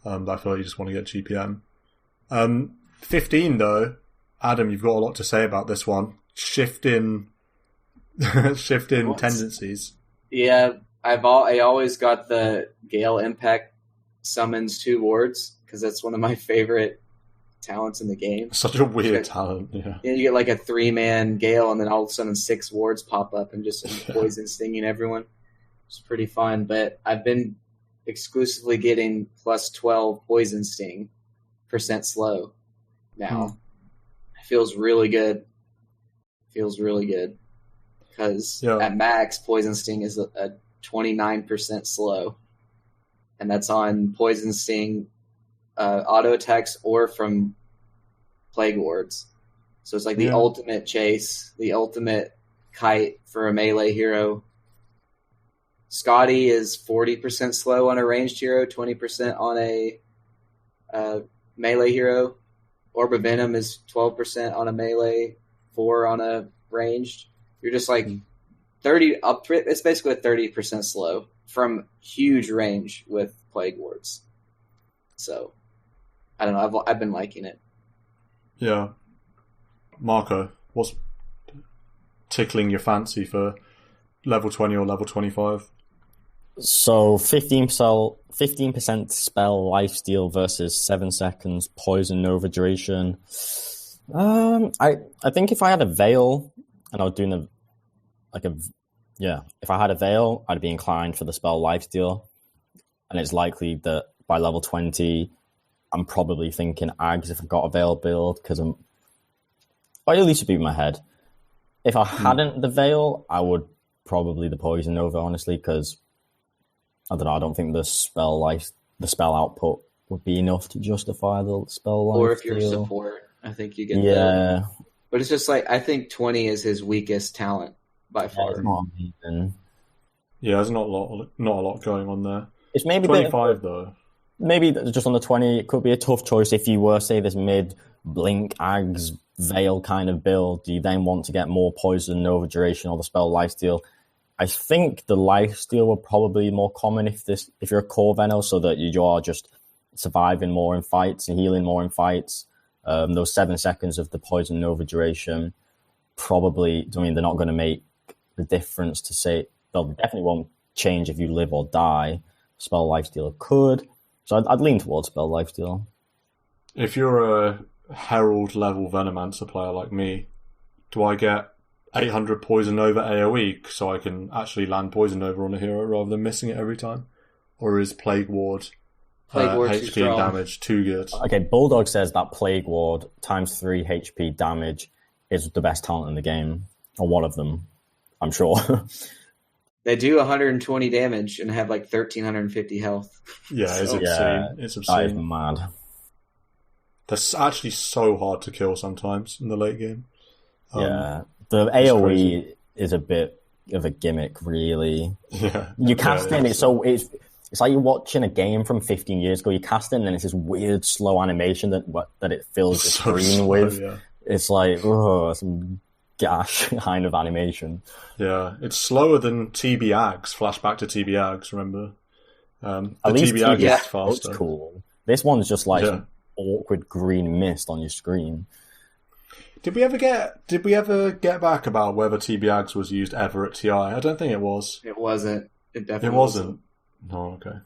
That I feel like you just want to get GPM. 15 though, Adam, you've got a lot to say about this one. Shift in tendencies. Yeah, I always got the Gale Impact summons 2 wards because that's one of my favorite talents in the game. Such a weird talent, yeah. You get like a 3-man Gale, and then all of a sudden 6 wards pop up and just poison stinging everyone. It's pretty fun, but I've been exclusively getting plus 12 poison sting % slow now. It feels really good. Because at max, poison sting is a 29% slow, and that's on poison sting auto attacks or from plague wards. So it's like the ultimate chase, the ultimate kite for a melee hero. Scotty is 40% slow on a ranged hero, 20% on a melee hero. Orb of Venom is 12% on a melee, 4 on a ranged. You're just like 30 up. It's basically a 30% slow from huge range with plague wards. So I don't know. I've been liking it. Yeah, Marco, what's tickling your fancy for level 20 or level 25? So 15% spell lifesteal versus 7 seconds poison nova duration. I think if I had a veil and I was doing if I had a veil, I'd be inclined for the spell lifesteal, and it's likely that by level 20, I'm probably thinking Ags if I've got a veil build because at least it'd be in my head. If I hadn't the veil, I would probably the poison nova, honestly, because I don't know. I don't think the spell output would be enough to justify the spell life. Or if you're support, I think you get that. But it's just like I think 20 is his weakest talent by far. It's not amazing. Yeah, there's not a lot going on there. It's maybe 25 though. Maybe just on the 20, it could be a tough choice if you were, say, this mid blink Ags veil kind of build. Do you then want to get more poison nova duration or the spell lifesteal? I think the lifesteal will probably be more common if you're a core Veno, so that you are just surviving more in fights and healing more in fights. Those 7 seconds of the poison nova duration probably, they're not going to make the difference to say, they'll definitely won't change if you live or die. Spell lifesteal could. So I'd lean towards spell lifesteal. If you're a Herald level Venomancer player like me, do I get 800 poison nova AoE so I can actually land poison nova on a hero rather than missing it every time? Or is Plague Ward HP and damage too good? Okay, Bulldog says that Plague Ward times 3 HP damage is the best talent in the game, or one of them, I'm sure. They do 120 damage and have like 1,350 health. Yeah, it's insane. Yeah, it's obscene. That is mad. That's actually so hard to kill sometimes in the late game. The AoE is a bit of a gimmick, really. Yeah, you cast in it, so it's like you're watching a game from 15 years ago. You cast in, and then it's this weird slow animation that it fills the screen with. Yeah. It's like some gash kind of animation. Yeah, it's slower than TB Ags. Flashback to TB Ags, remember? At least TB Ags is faster. Looks cool. This one's just like some awkward green mist on your screen. Did we ever get back about whether TB Ags was used ever at TI? I don't think it was. It wasn't. It definitely wasn't. No, okay.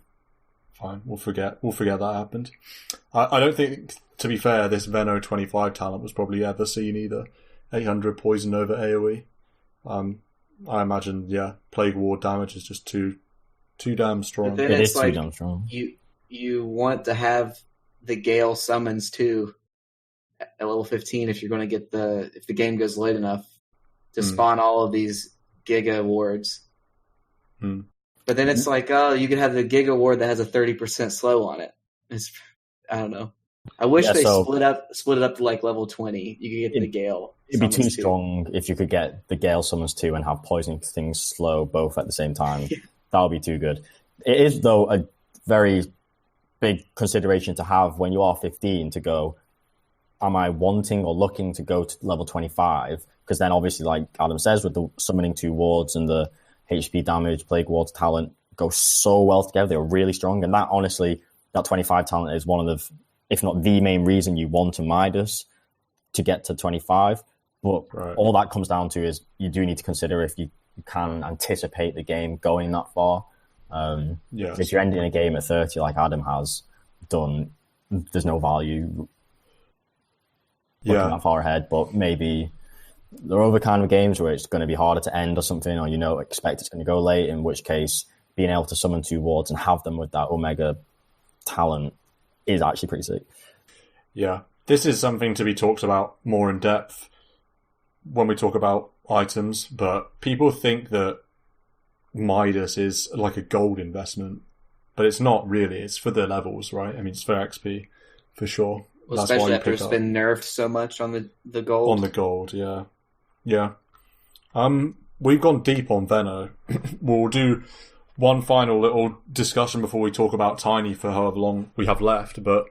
Fine. We'll forget that happened. I don't think, to be fair, this Veno 25 talent was probably ever seen either. 800 poison over AoE. I imagine, Plague Ward damage is just too damn strong. But then it's like, too damn strong. You want to have the Gale summons too at level 15 if you're going to get if the game goes late enough to spawn all of these Giga wards. But then it's like, you could have the Giga ward that has a 30% slow on it. I don't know. I wish they split it up to like level 20. You could get the Gale. It'd be too strong if you could get the Gale summons too and have poisoning things slow both at the same time. That would be too good. It is, though, a very big consideration to have when you are 15 to go, am I wanting or looking to go to level 25? Because then obviously, like Adam says, with the summoning 2 wards and the HP damage, Plague Wards talent go so well together. They're really strong. And that, honestly, that 25 talent is one of the, if not the main reason you want a Midas to get to 25. But all that comes down to is you do need to consider if you can anticipate the game going that far. If you're ending a game at 30 like Adam has done, there's no value looking that far ahead. But maybe there are other kind of games where it's going to be harder to end or something, or expect it's going to go late, in which case being able to summon 2 wards and have them with that Omega talent is actually pretty sick. Yeah, this is something to be talked about more in depth when we talk about items, but people think that Midas is like a gold investment, but it's not really. It's for the levels, right? I mean, it's for XP, for sure. Well, that's especially after it's been nerfed so much on the gold. On the gold, yeah. Yeah. We've gone deep on Veno. We'll do one final little discussion before we talk about Tiny for however long we have left, but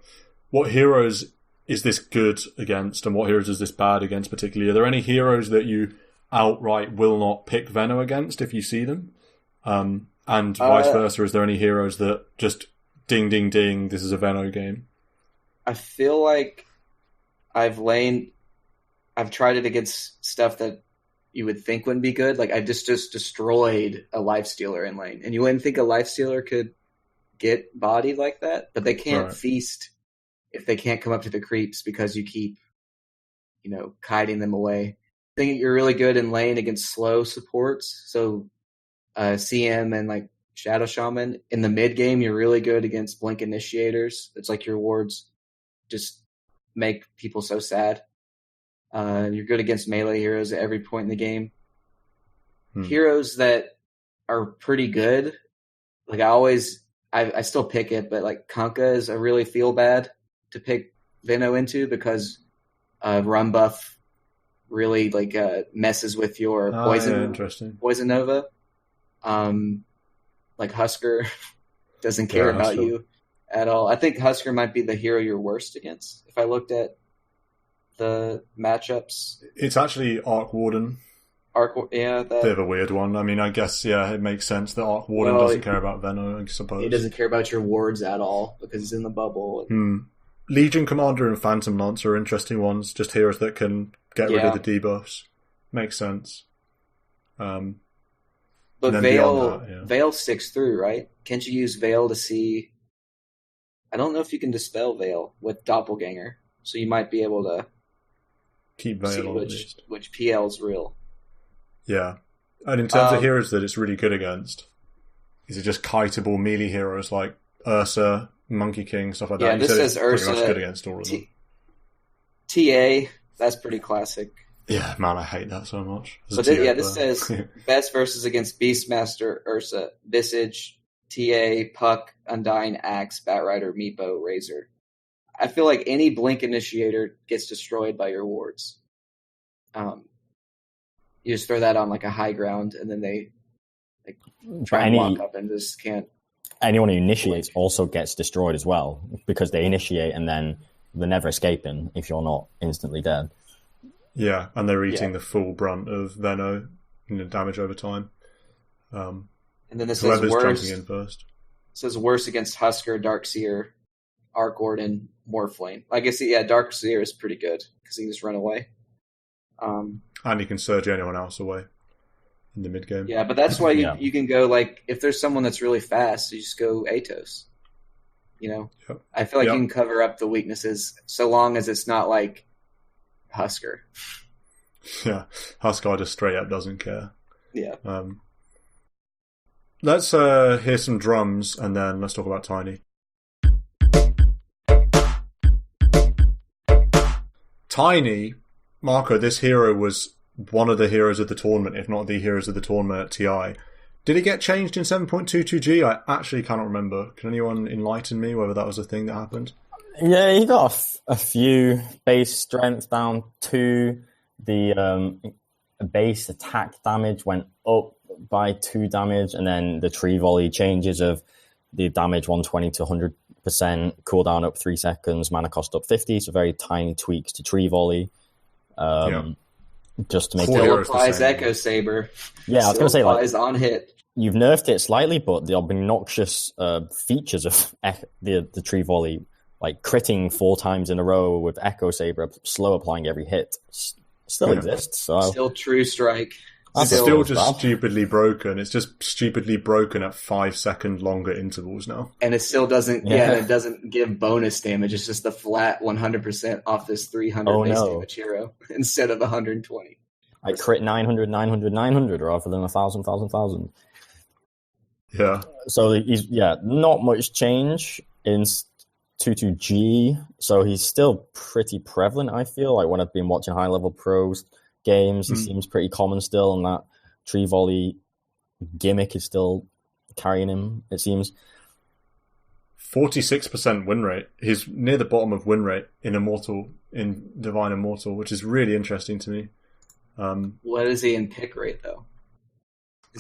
what heroes is this good against and what heroes is this bad against particularly? Are there any heroes that you outright will not pick Veno against if you see them? And vice versa, is there any heroes that just ding, ding, ding, this is a Veno game? I feel like I've tried it against stuff that you would think wouldn't be good. Like I just destroyed a Lifestealer in lane. And you wouldn't think a Lifestealer could get bodied like that, but they can't feast if they can't come up to the creeps because you keep, kiting them away. I think you're really good in lane against slow supports. So CM and like Shadow Shaman. In the mid game, you're really good against Blink Initiators. It's like your wards just make people so sad. You're good against melee heroes at every point in the game. Heroes that are pretty good, like I still pick it, but like Kunkka is a really feel bad to pick Veno into because run buff really messes with your poison nova. Like Husker doesn't care about you at all. I think Husker might be the hero you're worst against if I looked at the matchups. It's actually Arc Warden. Bit of a weird one. I mean, I guess, it makes sense that Arc Warden doesn't care about Veno, I suppose. He doesn't care about your wards at all because he's in the bubble. Legion Commander and Phantom Lancer are interesting ones, just heroes that can get rid of the debuffs. Makes sense. But Veil sticks through, right? Can't you use Veil to see... I don't know if you can dispel Veil with Doppelganger, so you might be able to keep Veil see which PL's real. Yeah. And in terms of heroes that it's really good against, is it just kiteable melee heroes like Ursa, Monkey King, stuff like that? Yeah, this says Ursa. Pretty much good against all of them. TA, that's pretty classic. Yeah, man, I hate that so much. So this says best versus against Beastmaster, Ursa, Visage, TA, Puck, Undying Axe, Batrider, Meepo, Razor. I feel like any Blink Initiator gets destroyed by your wards. You just throw that on like a high ground, and then they try and walk up and just can't. Anyone who initiates also gets destroyed as well because they initiate and then they're never escaping if you're not instantly dead. Yeah, and they're eating the full brunt of Veno damage over time. And then this says worse. Jumping in first. Says worse against Husker, Darkseer, Arc Warden, Morphling. I guess Darkseer is pretty good because he can just run away. And he can surge anyone else away in the mid game. Yeah, but that's why you can go if there's someone that's really fast, you just go Atos. I feel like you can cover up the weaknesses so long as it's not like Husker. Yeah, Husker just straight up doesn't care. Yeah. Let's hear some drums and then let's talk about Tiny. Tiny, Marco, this hero was one of the heroes of the tournament, if not the heroes of the tournament at TI. Did it get changed in 7.22G? I actually cannot remember. Can anyone enlighten me whether that was a thing that happened? Yeah, he got a few base strength down to the base attack damage went up by 2 damage, and then the tree volley changes of the damage 120 to cooldown up 3 seconds, mana cost up 50, so very tiny tweaks to tree volley. Just to make Still applies Echo Saber. Yeah, I was going to say, like, on hit. You've nerfed it slightly, but the obnoxious features of the tree volley, like critting 4 times in a row with Echo Saber, slow applying every hit, still exists. So still True Strike. It's still just stupidly broken. It's just stupidly broken at 5 second longer intervals now. And it still doesn't, it doesn't give bonus damage. It's just the flat 100% off this 300 base damage hero instead of 120. I crit 900, 900, 900 rather than 1,000, 1,000, 1,000. Yeah. So he's, not much change in 2.2G. So he's still pretty prevalent, I feel. Like when I've been watching high level pros games, he seems pretty common still, and that tree volley gimmick is still carrying him, it seems. 46% win rate. He's near the bottom of win rate in Divine Immortal, which is really interesting to me. What is he in pick rate, though?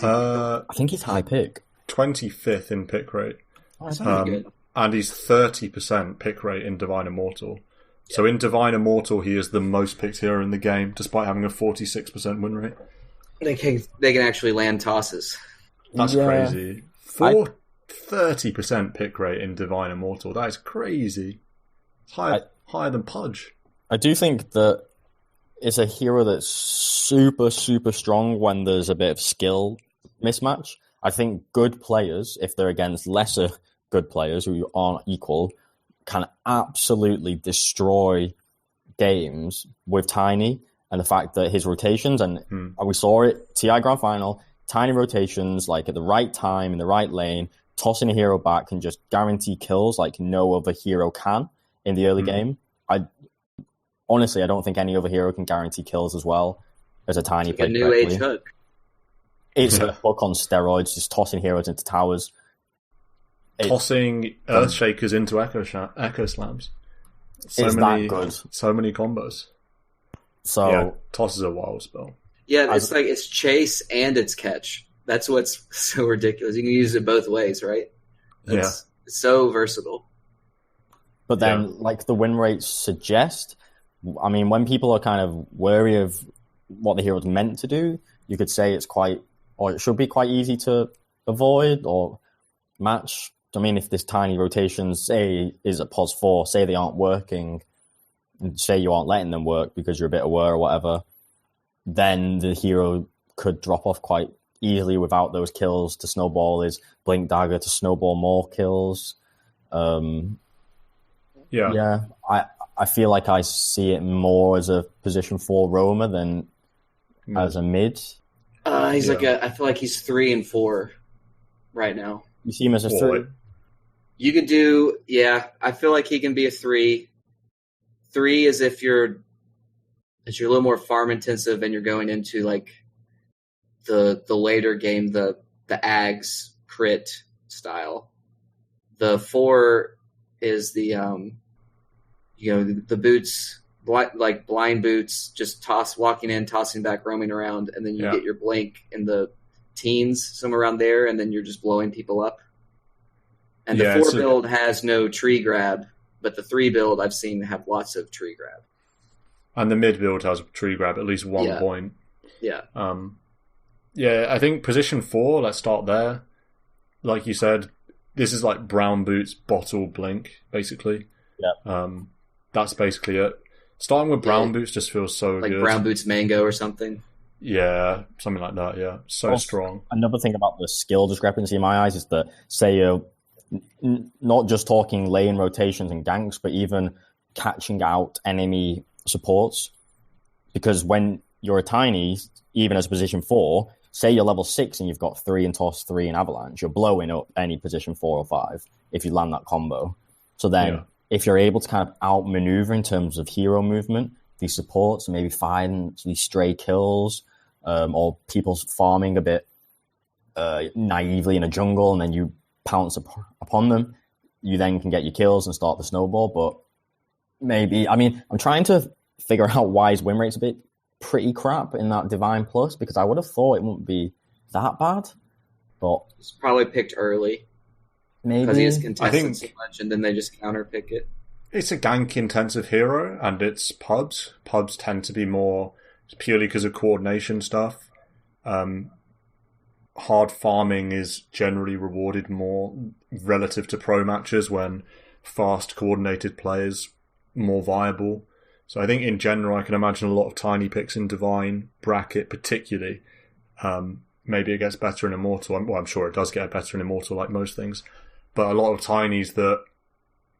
I think he's high pick. 25th in pick rate. Oh, that's pretty good. And he's 30% pick rate in Divine Immortal. So in Divine Immortal, he is the most picked hero in the game, despite having a 46% win rate. They can actually land tosses. That's crazy. 30% pick rate in Divine Immortal. That is crazy. It's higher than Pudge. I do think that it's a hero that's super, super strong when there's a bit of skill mismatch. I think good players, if they're against lesser good players who aren't equal, can absolutely destroy games with Tiny, and the fact that his rotations, and we saw it, TI Grand Final, Tiny rotations, like at the right time, in the right lane, tossing a hero back can just guarantee kills like no other hero can in the early game. Honestly, I don't think any other hero can guarantee kills as well as a Tiny player. A new age hook. It's a hook on steroids, just tossing heroes into towers. Tossing Earthshakers into Echo Slams. So many combos. So toss is a wild spell. Yeah, it's chase and it's catch. That's what's so ridiculous. You can use it both ways, right? It's so versatile. But then, like the win rates suggest, I mean, when people are kind of wary of what the hero's meant to do, you could say it should be quite easy to avoid or match. I mean, if this Tiny rotation, say, is at pos 4, say they aren't working, and say you aren't letting them work because you're a bit aware or whatever, then the hero could drop off quite easily without those kills to snowball his Blink Dagger to snowball more kills. I feel like I see it more as a position 4 roamer than as a mid. I feel like he's 3 and 4 right now. You see him as a 3? You could do, I feel like he can be a 3. 3 is if you're a little more farm intensive and you're going into like the later game, the Ags crit style. The 4 is the the boots, like blind boots, just walking in, tossing back, roaming around, and then you get your blink in the teens, somewhere around there, and then you're just blowing people up. And the 4 build has no tree grab, but the 3 build I've seen have lots of tree grab. And the mid build has tree grab at least 1 point. Yeah. I think position 4, let's start there. Like you said, this is like brown boots, bottle, blink, basically. Yeah. That's basically it. Starting with brown boots just feels so good. Like brown boots mango or something. Yeah, something like that, yeah. So also, strong. Another thing about the skill discrepancy in my eyes is that, say you're not just talking lane rotations and ganks, but even catching out enemy supports. Because when you're a Tiny, even as position 4, say you're level 6 and you've got 3 in Toss, 3 in Avalanche, you're blowing up any position 4 or 5 if you land that combo. So then, if you're able to kind of outmaneuver in terms of hero movement, these supports, and maybe find these stray kills, or people farming a bit naively in a jungle, and then you pounce upon them, you then can get your kills and start the snowball. But maybe, I mean, I'm trying to figure out why his win rate's a bit pretty crap in that Divine Plus, because I would have thought it wouldn't be that bad. But it's probably picked early. maybe. Because he is contested think- so much, and then they just counterpick it. It's a gank-intensive hero, and it's pubs. Pubs tend to be more purely because of coordination stuff. Hard farming is generally rewarded more relative to pro matches when fast, coordinated players more viable. So I think in general, I can imagine a lot of tiny picks in Divine bracket, particularly. Maybe it gets better in Immortal. Well, I'm sure it does get better in Immortal, like most things. But a lot of tinies that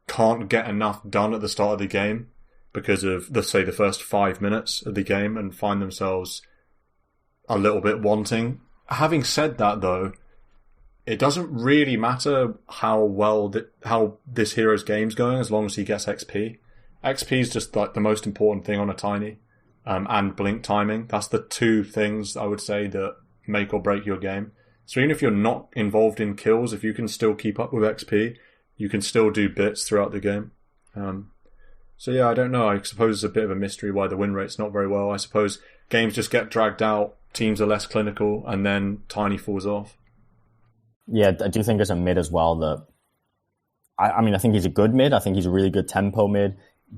can't get enough done at the start of the game because of, let's say, the first 5 minutes of the game and find themselves a little bit wanting. Having said that, though, it doesn't really matter how this hero's game's going as long as he gets XP. XP is just like the most important thing on a tiny, and blink timing. That's the two things I would say that make or break your game. So even if you're not involved in kills, if you can still keep up with XP, you can still do bits throughout the game. So yeah, I don't know. I suppose it's a bit of a mystery why the win rate's not very well. I suppose games just get dragged out, teams are less clinical, and then tiny falls off. Yeah, I do think as a mid as well that I mean, I think he's a good mid. I think he's a really good tempo mid.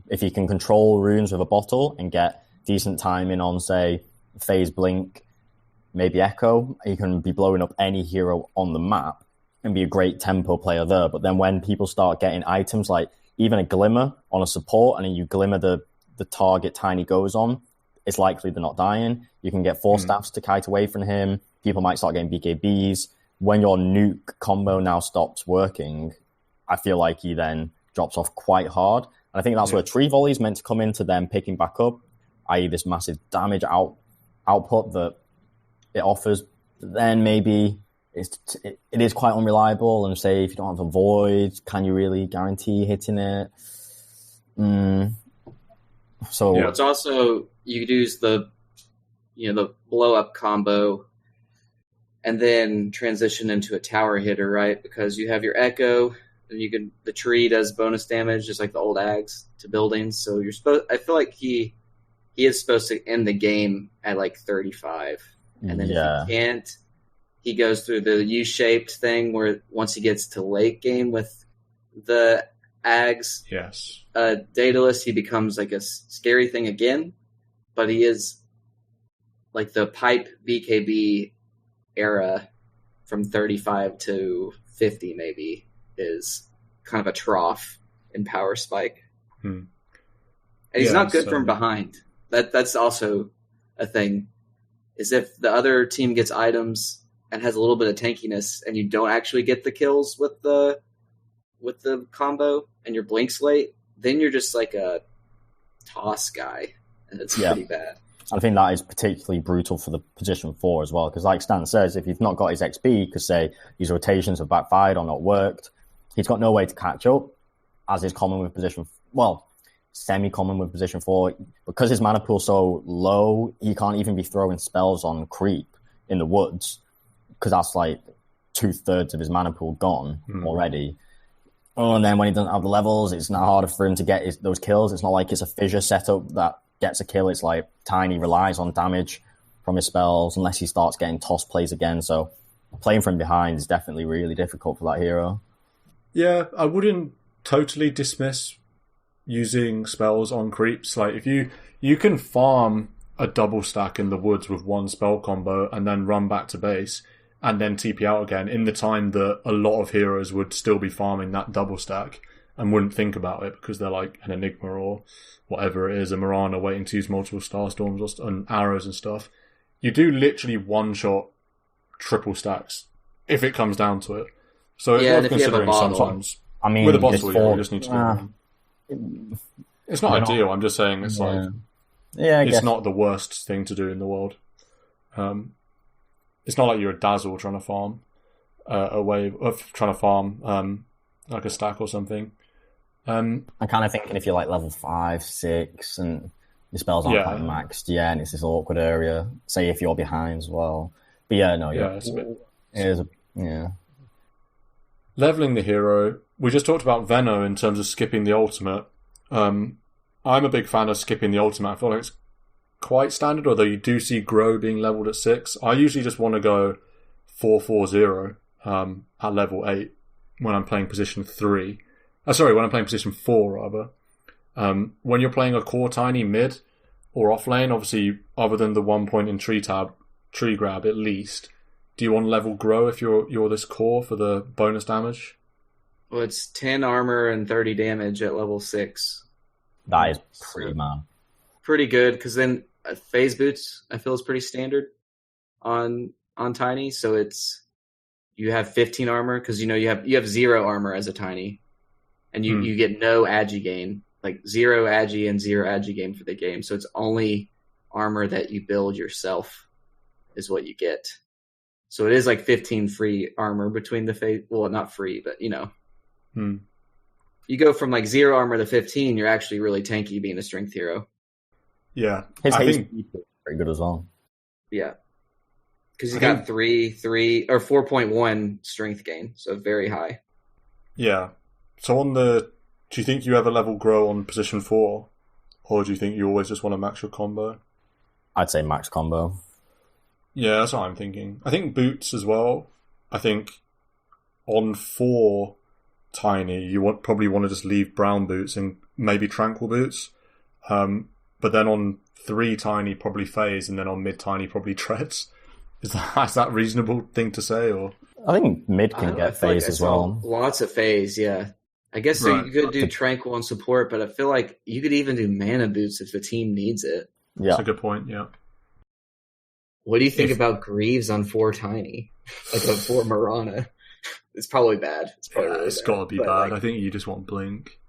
If he can control runes with a bottle and get decent timing on, say, phase blink, maybe echo, he can be blowing up any hero on the map and be a great tempo player there. But then when people start getting items like even a glimmer on a support and then you glimmer the target tiny goes on, it's likely they're not dying. You can get 4 staffs to kite away from him. People might start getting BKBs. When your nuke combo now stops working, I feel like he then drops off quite hard. And I think that's where Tree Volley is meant to come into them picking back up, i.e. this massive damage output that it offers. But then maybe it is quite unreliable, and say if you don't have a void, can you really guarantee hitting it? So It's also, you could use the blow up combo and then transition into a tower hitter, right? Because you have your echo, and the tree does bonus damage, just like the old ags to buildings. So I feel like he is supposed to end the game at like 35, and then if he can't, he goes through the U-shaped thing where once he gets to late game with the ags, Daedalus, he becomes like a scary thing again, but he is like the pipe BKB era from 35 to 50 maybe is kind of a trough in power spike. And he's not good from behind. That's also a thing, is if the other team gets items and has a little bit of tankiness and you don't actually get the kills with the combo and your blinks late, then you're just like a toss guy, and it's pretty bad. I think that is particularly brutal for the position 4 as well, because like Stan says, if you've not got his XP, because say his rotations have backfired or not worked, he's got no way to catch up, as is common with semi-common with position 4. Because his mana pool's so low, he can't even be throwing spells on creep in the woods, because that's like 2/3 of his mana pool gone already. Oh, and then when he doesn't have the levels, it's now harder for him to get those kills. It's not like it's a fissure setup that gets a kill. It's like Tiny relies on damage from his spells unless he starts getting toss plays again. So playing from behind is definitely really difficult for that hero. Yeah, I wouldn't totally dismiss using spells on creeps. Like if you can farm a double stack in the woods with one spell combo and then run back to base and then TP out again in the time that a lot of heroes would still be farming that double stack and wouldn't think about it because they're like an Enigma or whatever it is, a Mirana waiting to use multiple Starstorms and arrows and stuff. You do literally one-shot triple stacks if it comes down to it. So it's worth considering sometimes. I mean, with a bottle, you just need to do it's not ideal. I'm just saying it's it's not the worst thing to do in the world. It's not like you're a Dazzle trying to farm like a stack or something. I'm kind of thinking if you're like level 5, 6, and your spells aren't quite maxed, and it's this awkward area. Say if you're behind as well. But it's a bit. Leveling the hero. We just talked about Veno in terms of skipping the ultimate. I'm a big fan of skipping the ultimate. I feel like it's quite standard, although you do see Grow being leveled at 6. I usually just want to go 4-4-0 at level 8. when I'm playing position 3. When I'm playing position 4, rather. When you're playing a core tiny mid or off lane, obviously, other than the 1 point in tree grab at least, do you want level grow if you're this core for the bonus damage? Well, it's 10 armor and 30 damage at level 6. That is pretty man. Pretty good, because then phase boots I feel is pretty standard on tiny. So it's you have 15 armor because you have 0 armor as a tiny, and you get no agi gain, like 0 agi and 0 agi gain for the game. So it's only armor that you build yourself is what you get. So it is like 15 free armor between the phase. Well, not free, but you go from like 0 armor to 15. You're actually really tanky being a strength hero. Yeah, his HP is pretty good as well. Yeah, because he's got 3 or 4.1 strength gain, so very high. Yeah. So do you think you ever level grow on position 4, or do you think you always just want to max your combo? I'd say max combo. Yeah, that's what I'm thinking. I think boots as well. I think on 4 tiny, you probably want to just leave brown boots and maybe tranquil boots. But then on 3 tiny, probably phase, and then on mid tiny, probably treads. Is that a reasonable thing to say? Or I think mid can get phase as well. Lots of phase, yeah. I guess so you could do tranquil and support, but I feel like you could even do mana boots if the team needs it. Yeah, that's a good point. Yeah. What do you think about Greaves on 4 tiny, like on 4 Marana? It's probably bad. It's got to be bad. I think you just want blink.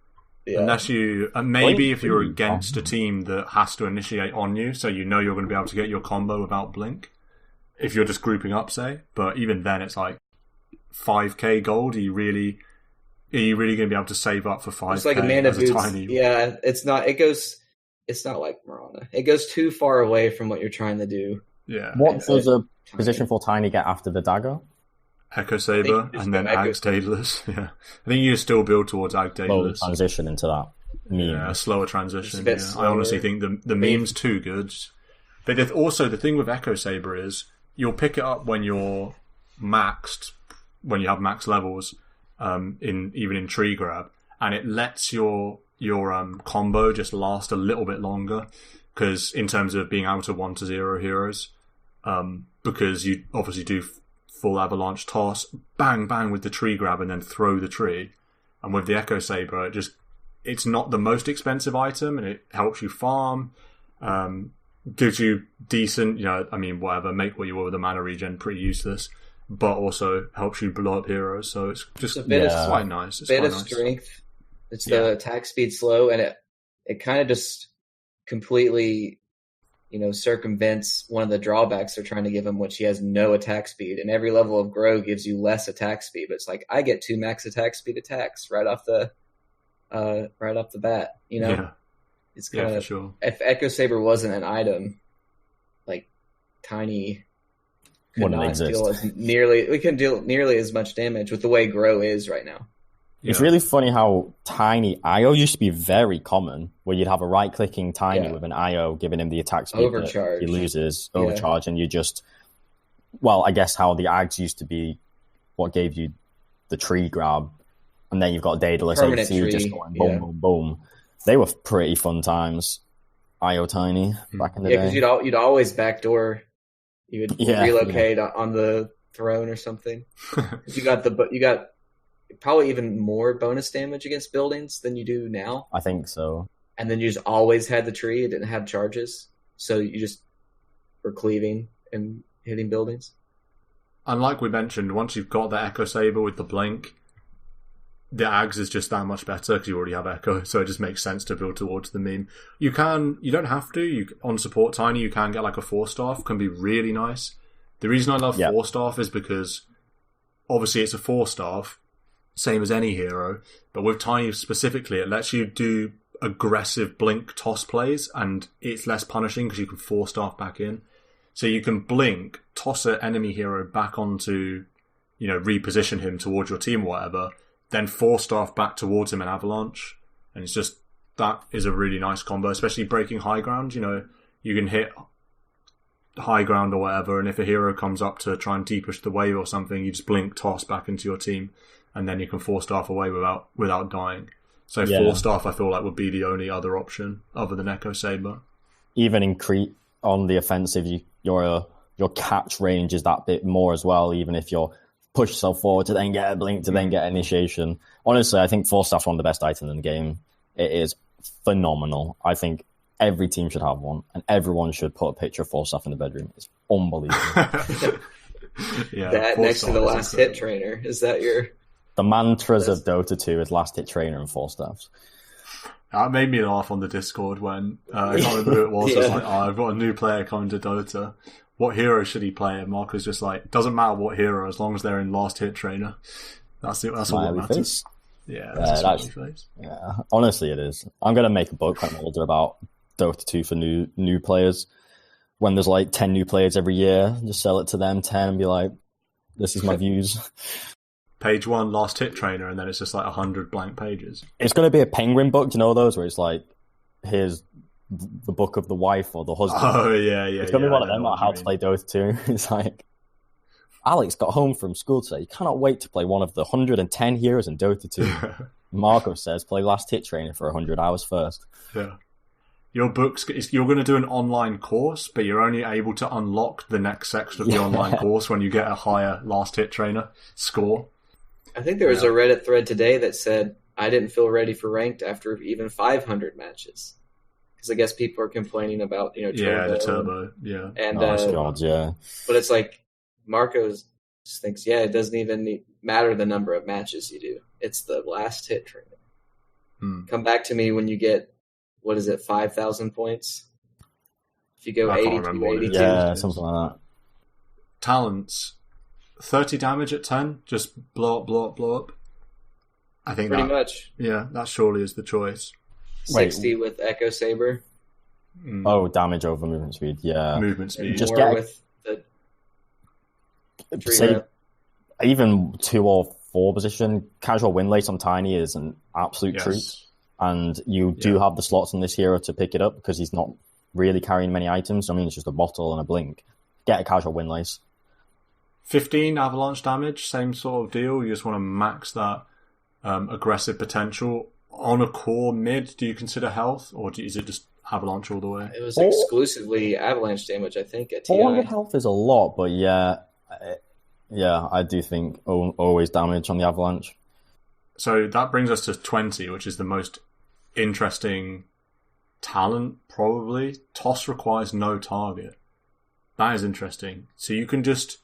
Yeah. Unless you, maybe if you're against a team that has to initiate on you, so you know you're going to be able to get your combo without blink. If you're just grouping up, say, but even then, it's like 5k gold. Are you really going to be able to save up for 5k? It's like a mana boost. Tiny... Yeah, it's not. It's not like Marana. It goes too far away from what you're trying to do. Yeah. What does a position 4 tiny get after the dagger? Echo Saber and then Ag Daedalus. Yeah, I think you still build towards Ag Daedalus. Transition into that meme. Yeah, a slower transition. Yeah. I honestly think the meme's too good. But also the thing with Echo Saber is you'll pick it up when you're maxed, when you have max levels, even in tree grab, and it lets your combo just last a little bit longer. Because in terms of being able to 1-0 heroes, because you obviously do full avalanche toss, bang, bang with the tree grab and then throw the tree. And with the Echo Saber, it's not the most expensive item and it helps you farm, gives you decent, whatever, make what you will with the mana regen, pretty useless, but also helps you blow up heroes. So it's just quite nice. It's bit of strength. It's the attack speed slow, and it kind of just completely circumvents one of the drawbacks they're trying to give him, which he has no attack speed, and every level of grow gives you less attack speed. But it's like I get 2 max attack speed attacks right off the bat. It's kind of, for sure. If Echo Saber wasn't an item, like Tiny wouldn't exist. We couldn't deal nearly as much damage with the way grow is right now. It's really funny how Tiny IO used to be very common, where you'd have a right-clicking Tiny with an IO giving him the attack speed overcharge. That he loses, overcharge, and you just... Well, I guess how the Ags used to be what gave you the tree grab, and then you've got Daedalus AC just going boom, boom, boom. They were pretty fun times, IO Tiny, back in the day. Yeah, because you'd always backdoor. You would relocate on the throne or something. You got probably even more bonus damage against buildings than you do now. I think so. And then you just always had the tree. It didn't have charges. So you just were cleaving and hitting buildings. And like we mentioned, once you've got the Echo Saber with the blink, the Ags is just that much better because you already have Echo. So it just makes sense to build towards the meme. You don't have to. On support Tiny, you can get like a 4-staff. Can be really nice. The reason I love 4-staff is because obviously it's a 4-staff. Same as any hero, but with Tiny specifically, it lets you do aggressive blink toss plays, and it's less punishing because you can 4-staff back in. So you can blink, toss an enemy hero back onto, reposition him towards your team or whatever, then 4-staff back towards him in avalanche. And it's just, that is a really nice combo, especially breaking high ground. You can hit high ground or whatever, and if a hero comes up to try and deep push the wave or something, you just blink, toss back into your team. and then you can 4-staff away without dying. So Yeah. 4-staff, I feel like, would be the only other option other than Echo Saber. Even in Crete on the offensive, your catch range is that bit more as well. Even if you're push yourself forward to then get a blink, to then get initiation. Honestly, I think 4-staff's one of the best items in the game. It is phenomenal. I think every team should have one, and everyone should put a picture of 4-staff in the bedroom. It's unbelievable. Yeah, That next to 4-staff the is last incredible. hit trainer. Is that your... The mantras of Dota 2 is last hit trainer and 4-staffs. That made me laugh on the Discord when I can't remember who it was. I was Yeah. like, I've got a new player coming to Dota. What hero should he play? And Mark was just like, doesn't matter what hero, as long as they're in last hit trainer. That's all that Smiley matters. face. Yeah, that's a that's- smiley face. Yeah, honestly, it is. I'm going to make a book when I'm older about Dota 2 for new players. When there's like 10 new players every year, just sell it to them 10 and be like, this is my views. Page 1, last hit trainer, and then it's just like 100 blank pages. It's going to be a penguin book. Do you know those where it's like, here's the book of the wife or the husband? Oh, yeah. It's going to be one of them I know about what how you to mean. play Dota 2. It's like, Alex got home from school today. You cannot wait to play one of the 110 heroes in Dota 2. Marco says, play last hit trainer for 100 hours first. Yeah. Your books, you're going to do an online course, but you're only able to unlock the next section of the online course when you get a higher last hit trainer score. I think there was a Reddit thread today that said, I didn't feel ready for ranked after even 500 matches. Because I guess people are complaining about, turbo. Yeah, the turbo. Yeah. And, God, yeah. but it's like, Marco just thinks, it doesn't even matter the number of matches you do. It's the last hit trainer. Come back to me when you get, 5,000 points? If you go I can't 82, remember what it is. 82. Yeah, something like that. Talents, 30 damage at 10, just blow up. I think Pretty much. Yeah, that surely is the choice. 60 with Echo Saber. Oh, damage over movement speed. Yeah. Movement speed. Just More get- with the tree Say, grab. even 2 or 4 position, casual win lace on Tiny is an absolute Yes. treat. And you do have the slots on this hero to pick it up because he's not really carrying many items. I mean, it's just a bottle and a blink. Get a casual win lace. 15 avalanche damage, same sort of deal. You just want to max that aggressive potential. On a core mid, do you consider health, or is it just avalanche all the way? It was exclusively avalanche damage, I think, at TI. 400 health is a lot, but yeah, I do think always damage on the avalanche. So that brings us to 20, which is the most interesting talent, probably. Toss requires no target. That is interesting. So you can just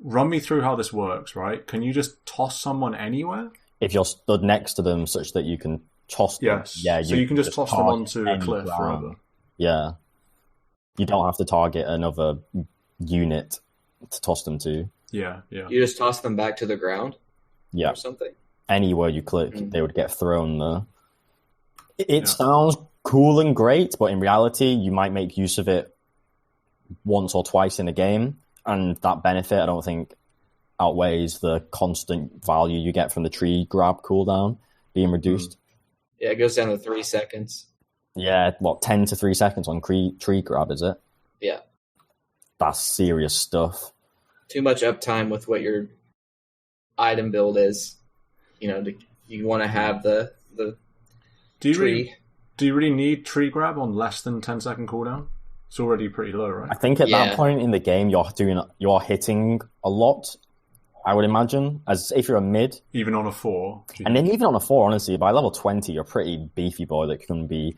run me through how this works, right? Can you just toss someone anywhere? If you're stood next to them such that you can toss them. Yes. Yeah, so you can just toss them target onto a any cliff ground. forever. Yeah. You don't have to target another unit to toss them to. Yeah. You just toss them back to the ground Yeah. or something. Anywhere you click, they would get thrown there. It Yeah. sounds cool and great, but in reality, you might make use of it once or twice in a game, and that benefit, I don't think, outweighs the constant value you get from the tree grab cooldown being reduced. Yeah, it goes down to 3 seconds. Yeah, 10 to 3 seconds on tree grab, is it? Yeah. That's serious stuff. Too much uptime with what your item build is. You want to have the Do you tree. really need tree grab on less than 10-second cooldown? It's already pretty low, right? I think at Yeah. that point in the game, you're hitting a lot, I would imagine, as if you're a mid. Even on a 4. And then even on a 4, honestly, by level 20, you're a pretty beefy boy that can be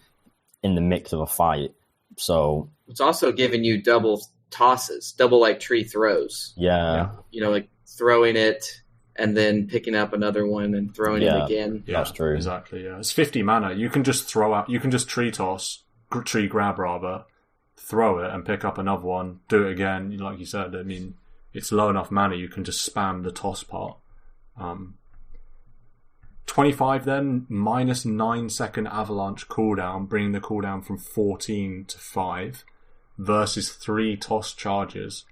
in the mix of a fight. So, It's also giving you double tosses, double like tree throws. yeah. Like throwing it and then picking up another one and throwing it again. Yeah, That's true. Exactly, yeah. It's 50 mana. You can just tree grab rather, throw it and pick up another one, do it again. Like you said, I mean, it's low enough mana, you can just spam the toss part. 25 then, minus 9-second avalanche cooldown, bringing the cooldown from 14 to 5, versus 3 toss charges.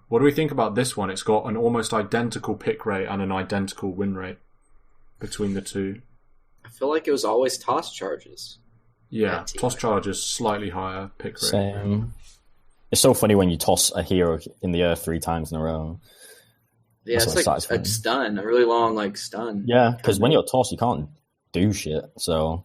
What do we think about this one? It's got an almost identical pick rate and an identical win rate between the two. I feel like it was always toss charges. Yeah, TI. toss charges slightly higher pick rate. Same. It's so funny when you toss a hero in the earth 3 times in a row. Yeah, That's it's always like satisfying. a stun, a really long like stun. Yeah, because when you're tossed, you can't do shit. So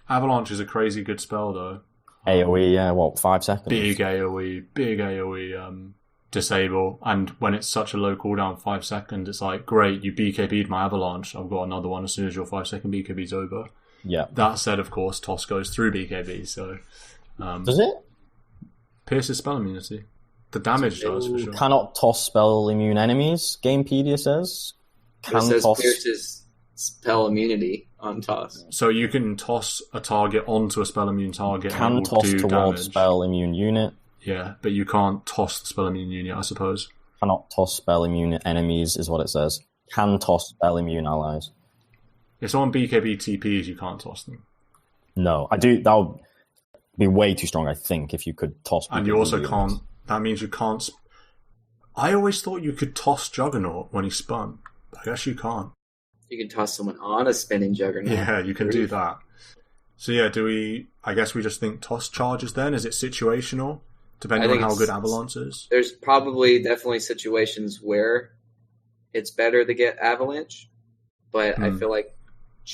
Avalanche is a crazy good spell though. AoE, yeah, what, 5 seconds? Big AoE, disable, and when it's such a low cooldown, 5 seconds, it's like, great, you BKB'd my Avalanche, I've got another one as soon as your 5 second BKB's over. Yeah. That said, of course, Toss goes through BKB, so... Does it? Pierces spell immunity. The damage does, for sure. Cannot toss spell immune enemies, Gamepedia says. It says pierces spell immunity on toss. So you can toss a target onto a spell immune target Can and it will toss do towards damage. spell immune unit. Yeah, but you can't toss the spell immune unit, I suppose. Cannot toss spell immune enemies is what it says. Can toss spell immune allies. If someone BKB TPs, you can't toss them. No, I do. That would be way too strong, I think, if you could toss. And you also can't. That means you can't. I always thought you could toss Juggernaut when he spun. I guess you can't. You can toss someone on a spinning Juggernaut. Yeah, you can do that. So yeah, I guess we just think toss charges then? Is it situational? Depending on how good Avalanche is? There's definitely situations where it's better to get Avalanche, but I feel like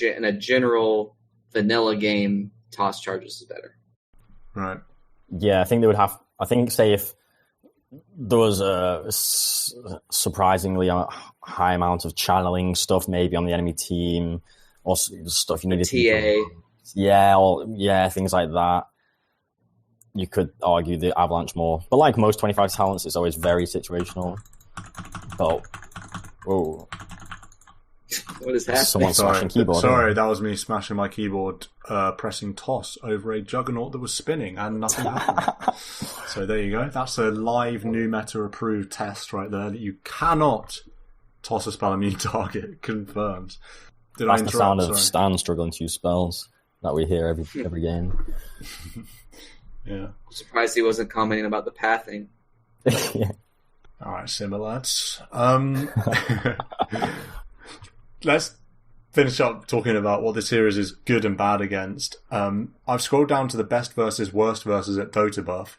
in a general vanilla game, toss charges is better. Right. Yeah, I think they would have. I think, say, if there was a surprisingly high amount of channeling stuff, maybe on the enemy team, or stuff you needed to TA, things like that, you could argue the Avalanche more. But like most 25 talents, it's always very situational. Oh, whoa. What is happening? Someone smashing keyboard. Sorry, that was me smashing my keyboard, pressing toss over a Juggernaut that was spinning, and nothing happened. So there you go. That's a live new meta approved test right there, that you cannot toss a spell immune target. Confirmed. That's the sound of Stan struggling to use spells that we hear every game. Yeah. I'm surprised he wasn't commenting about the pathing. Yeah. All right, simmer lads. Let's finish up talking about what this series is good and bad against. I've scrolled down to the best versus worst versus at DotA buff.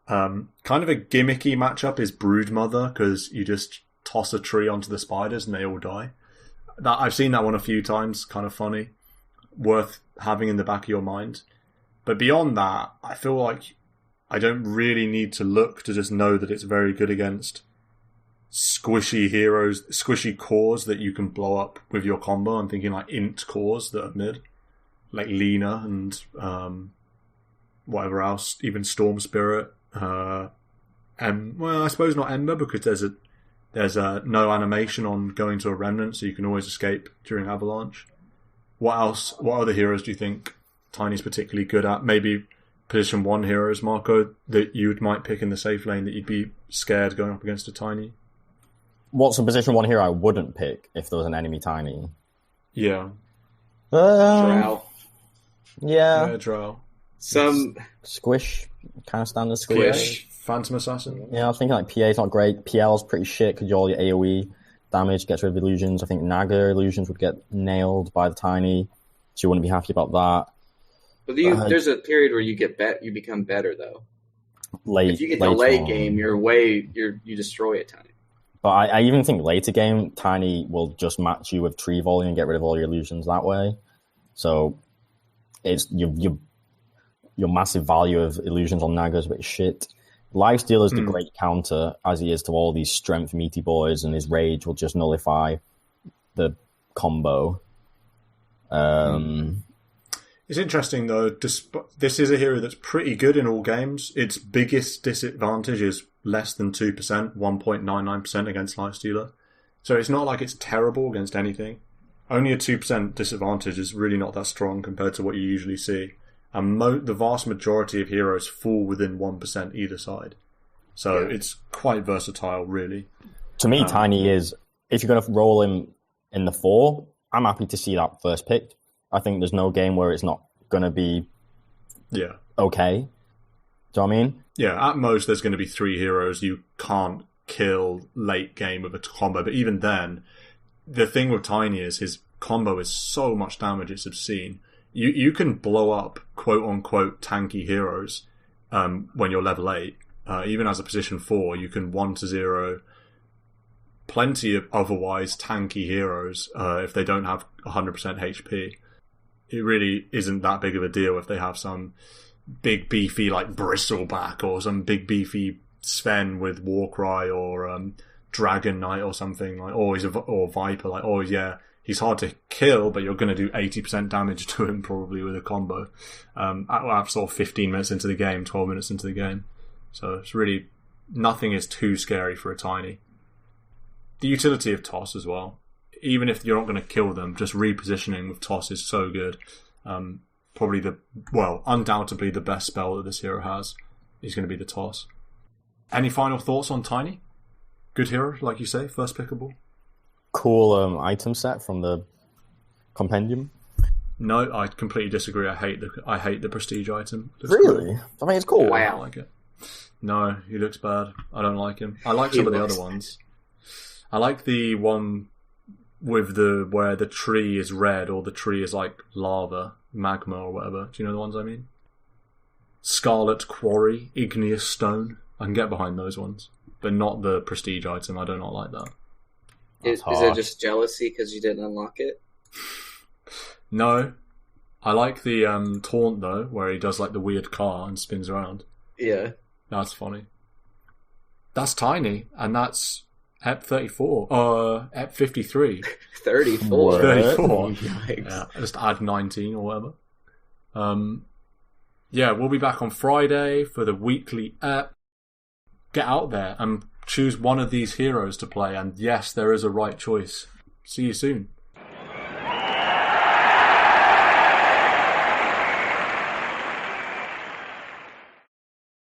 Kind of a gimmicky matchup is Broodmother, because you just toss a tree onto the spiders and they all die. I've seen that one a few times, kind of funny. Worth having in the back of your mind. But beyond that, I feel like I don't really need to look to just know that it's very good against squishy heroes, squishy cores that you can blow up with your combo. I'm thinking like int cores that are mid, like Lena and whatever else, even Storm Spirit. Well, I suppose not Ember, because there's a no animation on going to a Remnant, so you can always escape during Avalanche. What else? What other heroes do you think Tiny's particularly good at? Maybe position 1 heroes, Marco, that you might pick in the safe lane that you'd be scared going up against a Tiny? What's a position 1 hero I wouldn't pick if there was an enemy Tiny? Yeah. Drow. Yeah, Drow. Some Squish, kind of standard Squish. Phantom Assassin. Yeah, I was thinking like PA's not great. PL's pretty shit because all your AoE damage gets rid of illusions. I think Naga illusions would get nailed by the Tiny, so you wouldn't be happy about that. But there's a period where you become better though. If you get the late game, you destroy a Tiny. But I even think later game, Tiny will just match you with tree volley and get rid of all your illusions that way. So it's your massive value of illusions on Naga is a bit shit. Lifesteal is the great counter, as he is to all these strength meaty boys, and his rage will just nullify the combo. It's interesting though, this is a hero that's pretty good in all games. Its biggest disadvantage is less than 2%, 1.99% against Lifestealer. So it's not like it's terrible against anything. Only a 2% disadvantage is really not that strong compared to what you usually see. And the vast majority of heroes fall within 1% either side. So it's quite versatile, really. To me, Tiny is, if you're going to roll him in the 4, I'm happy to see that first picked. I think there's no game where it's not going to be okay. Do you know what I mean? Yeah, at most there's going to be 3 heroes you can't kill late game with a combo. But even then, the thing with Tiny is his combo is so much damage, it's obscene. You can blow up quote-unquote tanky heroes when you're level 8. Even as a position 4, you can 1-0 plenty of otherwise tanky heroes if they don't have 100% HP. It really isn't that big of a deal if they have some big beefy like Bristleback or some big beefy Sven with Warcry or Dragon Knight or something like, or Viper, like, oh yeah, he's hard to kill, but you're going to do 80% damage to him probably with a combo. At sort of 15 minutes into the game, 12 minutes into the game. So it's really, nothing is too scary for a Tiny. The utility of Toss as well. Even if you're not going to kill them, just repositioning with Toss is so good. Probably undoubtedly the best spell that this hero has is going to be the Toss. Any final thoughts on Tiny? Good hero, like you say, first pickable. Cool item set from the compendium. No, I completely disagree. I hate the prestige item. Really? Great. I mean, it's cool. I don't like it. No, he looks bad. I don't like him. I like some of the other ones. I like the one with where the tree is red or the tree is like lava, magma or whatever. Do you know the ones I mean? Scarlet Quarry, Igneous Stone. I can get behind those ones, but not the prestige item. I do not like that. Is it just jealousy because you didn't unlock it? No. I like the taunt though, where he does like the weird car and spins around. Yeah. That's funny. That's Tiny, and that's Ep 34. Ep 53. 34. 34. Yikes. Yeah, just add 19 or whatever. Yeah, we'll be back on Friday for the weekly Ep. Get out there and choose one of these heroes to play, and yes, there is a right choice. See you soon.